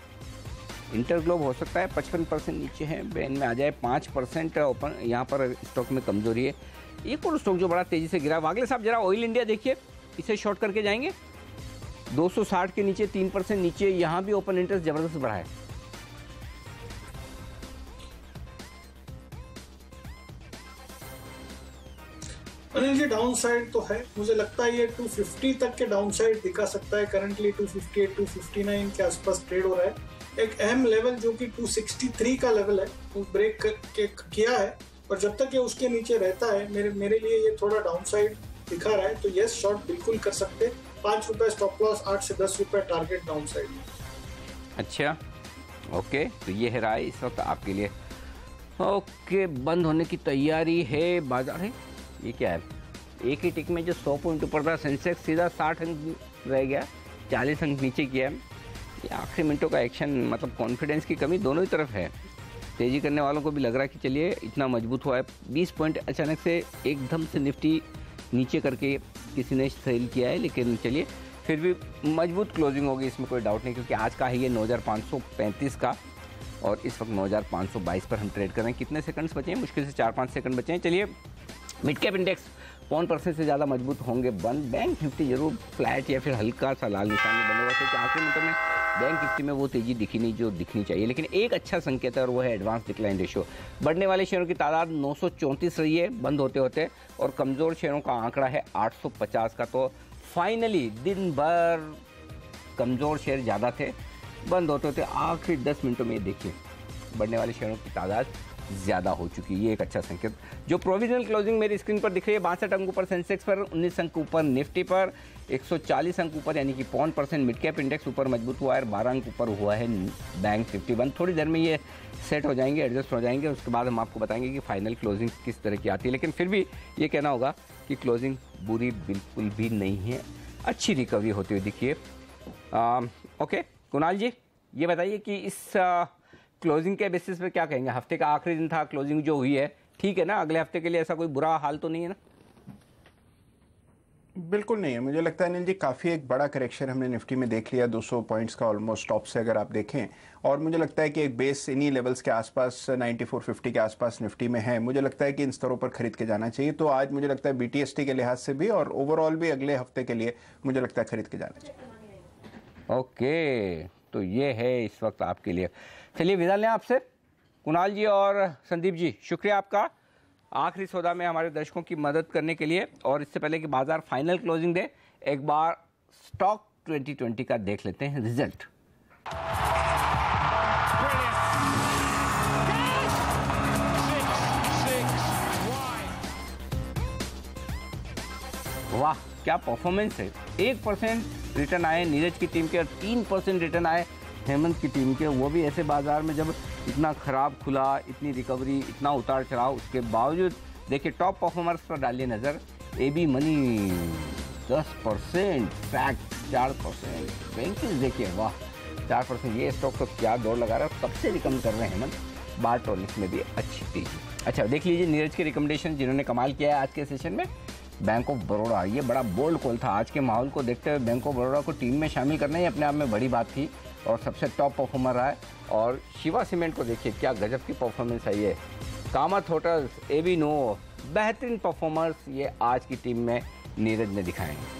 इंटरग्लोब हो सकता है 55% नीचे है, बैन में आ जाए। 5% ओपन यहाँ पर स्टॉक में कमजोरी है। एक और स्टॉक जो बड़ा तेजी से गिरा, वागले साहब जरा ऑयल इंडिया देखिए, इसे शॉर्ट करके जाएंगे 260 के नीचे, 3% नीचे, यहाँ भी ओपन इंटरेस्ट जबरदस्त बढ़ा है।
अनिल जी, डाउन साइड तो है, मुझे लगता है ये 250 तक के डाउन साइड दिखा सकता है। करंटली 258, 259 के आसपास ट्रेड हो रहा है। एक अहम लेवल जो कि 263 का लेवल है, वो ब्रेक किया है, और जब तक ये उसके नीचे रहता है, मेरे लिए ये थोड़ा डाउन साइड दिखा रहा है। तो यस, शॉर्ट बिल्कुल कर सकते हैं। 5 रुपए स्टॉप लॉस, 8 से 10 रुपए टारगेट डाउन साइड।
अच्छा, ओके, तो ये है राय इस वक्त आपके लिए। ओके, बंद होने की तैयारी है बाजार है। ये क्या है? एक ही टिक में जो 100 पॉइंट ऊपर था सेंसेक्स, सीधा 60 अंक रह गया, 40 अंक नीचे किया। ये आखिरी मिनटों का एक्शन, मतलब कॉन्फिडेंस की कमी दोनों ही तरफ है। तेजी करने वालों को भी लग रहा है कि चलिए इतना मजबूत हुआ है। 20 पॉइंट अचानक से एकदम से निफ्टी नीचे करके किसी ने सेल किया है, लेकिन चलिए फिर भी मजबूत क्लोजिंग होगी, इसमें कोई डाउट नहीं, क्योंकि आज का है ये 9535 का, और इस वक्त 9522 पर हम ट्रेड कर रहे हैं। कितने सेकंड्स बचे हैं? मुश्किल से 4-5 सेकंड बचे हैं। चलिए, मिड कैप इंडेक्स 1% से ज़्यादा मजबूत होंगे बंद। बैंक निफ्टी जरूर फ्लैट या फिर हल्का सा लाल निशान में बना हुआ, क्योंकि आखिरी मिनटों में बैंक निफ्टी में वो तेजी दिखी नहीं जो दिखनी चाहिए। लेकिन एक अच्छा संकेत है, और वो है एडवांस डिक्लाइन रेशियो। बढ़ने वाले शेयरों की तादाद 934 रही है बंद होते होते, और कमज़ोर शेयरों का आंकड़ा है 850 का। तो फाइनली दिन भर कमज़ोर शेयर ज़्यादा थे, बंद होते होते आखिरी 10 मिनटों में देखिए बढ़ने वाले शेयरों की तादाद ज़्यादा हो चुकी है। ये एक अच्छा संकेत। जो प्रोविजनल क्लोजिंग मेरी स्क्रीन पर दिख रही है, 62 अंक ऊपर सेंसेक्स पर, 19 अंक ऊपर निफ्टी पर, 140 अंक ऊपर, यानी कि 0.5% मिड कैप इंडेक्स ऊपर मजबूत हुआ है, 12 अंक ऊपर हुआ है बैंक निफ्टी बंद। थोड़ी देर में ये सेट हो जाएंगे, एडजस्ट हो जाएंगे, उसके बाद हम आपको बताएंगे कि फाइनल क्लोजिंग किस तरह की आती है। लेकिन फिर भी ये कहना होगा कि क्लोजिंग बुरी बिल्कुल भी नहीं है, अच्छी रिकवरी होती हुई दिखिए। ओके कुणाल जी, ये बताइए कि इस क्लोजिंग के बेसिस पे क्या कहेंगे? हफ्ते का आखिरी दिन था, क्लोजिंग जो हुई है ठीक है ना? अगले हफ्ते के लिए ऐसा कोई बुरा हाल तो नहीं है ना?
बिल्कुल नहीं है। मुझे लगता है अनिल जी, काफ़ी एक बड़ा करेक्शन हमने निफ्टी में देख लिया, 200 पॉइंट्स का ऑलमोस्ट टॉप से अगर आप देखें, और मुझे लगता है कि एक बेस इन्हीं लेवल्स के आसपास 9450 के आसपास निफ्टी में है। मुझे लगता है कि इन स्तरों पर खरीद के जाना चाहिए। तो आज मुझे लगता है BTST के लिहाज से भी और ओवरऑल भी अगले हफ्ते के लिए मुझे लगता है खरीद के जाना चाहिए।
ओके, तो ये है इस वक्त आपके लिए। चलिए विदा लें आपसे कुणाल जी और संदीप जी, शुक्रिया आपका आखिरी सौदा में हमारे दर्शकों की मदद करने के लिए। और इससे पहले कि बाजार फाइनल क्लोजिंग दे, एक बार स्टॉक 2020 का देख लेते हैं रिजल्ट। वाह, क्या परफॉर्मेंस है। 1% रिटर्न आए नीरज की टीम के, और 3% रिटर्न आए हेमंत की टीम के, वो भी ऐसे बाजार में जब इतना खराब खुला, इतनी रिकवरी, इतना उतार चढ़ाव, उसके बावजूद देखिए टॉप परफॉर्मर्स पर डालिए नज़र। AB मनी 10%, फैक्ट 4%, बैंकिंग देखिए वाह 4%। ये स्टॉक तो क्या दौड़ लगा रहा है, कब से रिकमेंड कर रहे हैं हेमंत। बारटोनिक्स में भी अच्छी तेजी। अच्छा देख लीजिए नीरज के रिकमेंडेशन जिन्होंने कमाल किया है आज के सेशन में। बैंक ऑफ बड़ौदा, ये बड़ा बोल्ड कॉल था। आज के माहौल को देखते हुए बैंक ऑफ बड़ौदा को टीम में शामिल करना ही अपने आप में बड़ी बात थी, और सबसे टॉप परफॉर्मर रहा है। और शिवा सीमेंट को देखिए क्या गजब की परफॉर्मेंस है ये। कामत होटल्स, AB नो, बेहतरीन परफॉर्मर्स ये आज की टीम में नीरज ने दिखाए हैं।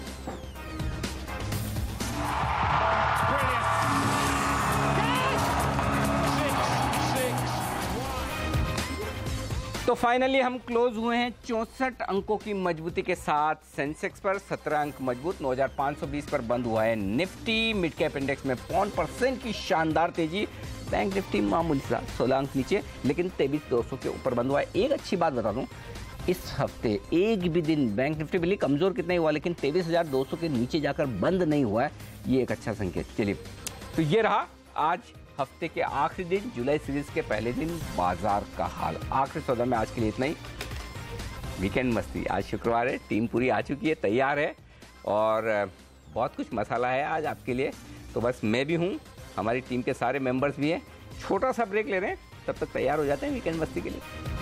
तो फाइनली हम क्लोज हुए हैं 64 अंकों की मजबूती के साथ। सेंसेक्स पर 17 अंक मजबूत, 9520 पर बंद हुआ है निफ्टी। मिड कैप इंडेक्स में 0.5% की शानदार तेजी। बैंक निफ्टी मामूली सा 16 अंक नीचे, लेकिन 23,200 के ऊपर बंद हुआ है। एक अच्छी बात बता दूं, इस हफ्ते एक भी दिन बैंक निफ्टी भले कमजोर कितना ही हुआ, लेकिन 23,200 के नीचे जाकर बंद नहीं हुआ है। ये एक अच्छा संकेत। चलिए, तो ये रहा आज हफ्ते के आखिरी दिन, जुलाई सीरीज के पहले दिन बाजार का हाल। आखिरी सौदा में आज के लिए इतना ही। वीकेंड मस्ती, आज शुक्रवार है, टीम पूरी आ चुकी है, तैयार है और बहुत कुछ मसाला है आज आपके लिए। तो बस मैं भी हूँ, हमारी टीम के सारे मेंबर्स भी हैं। छोटा सा ब्रेक ले रहे हैं, तब तक तैयार हो जाते हैं वीकेंड मस्ती के लिए।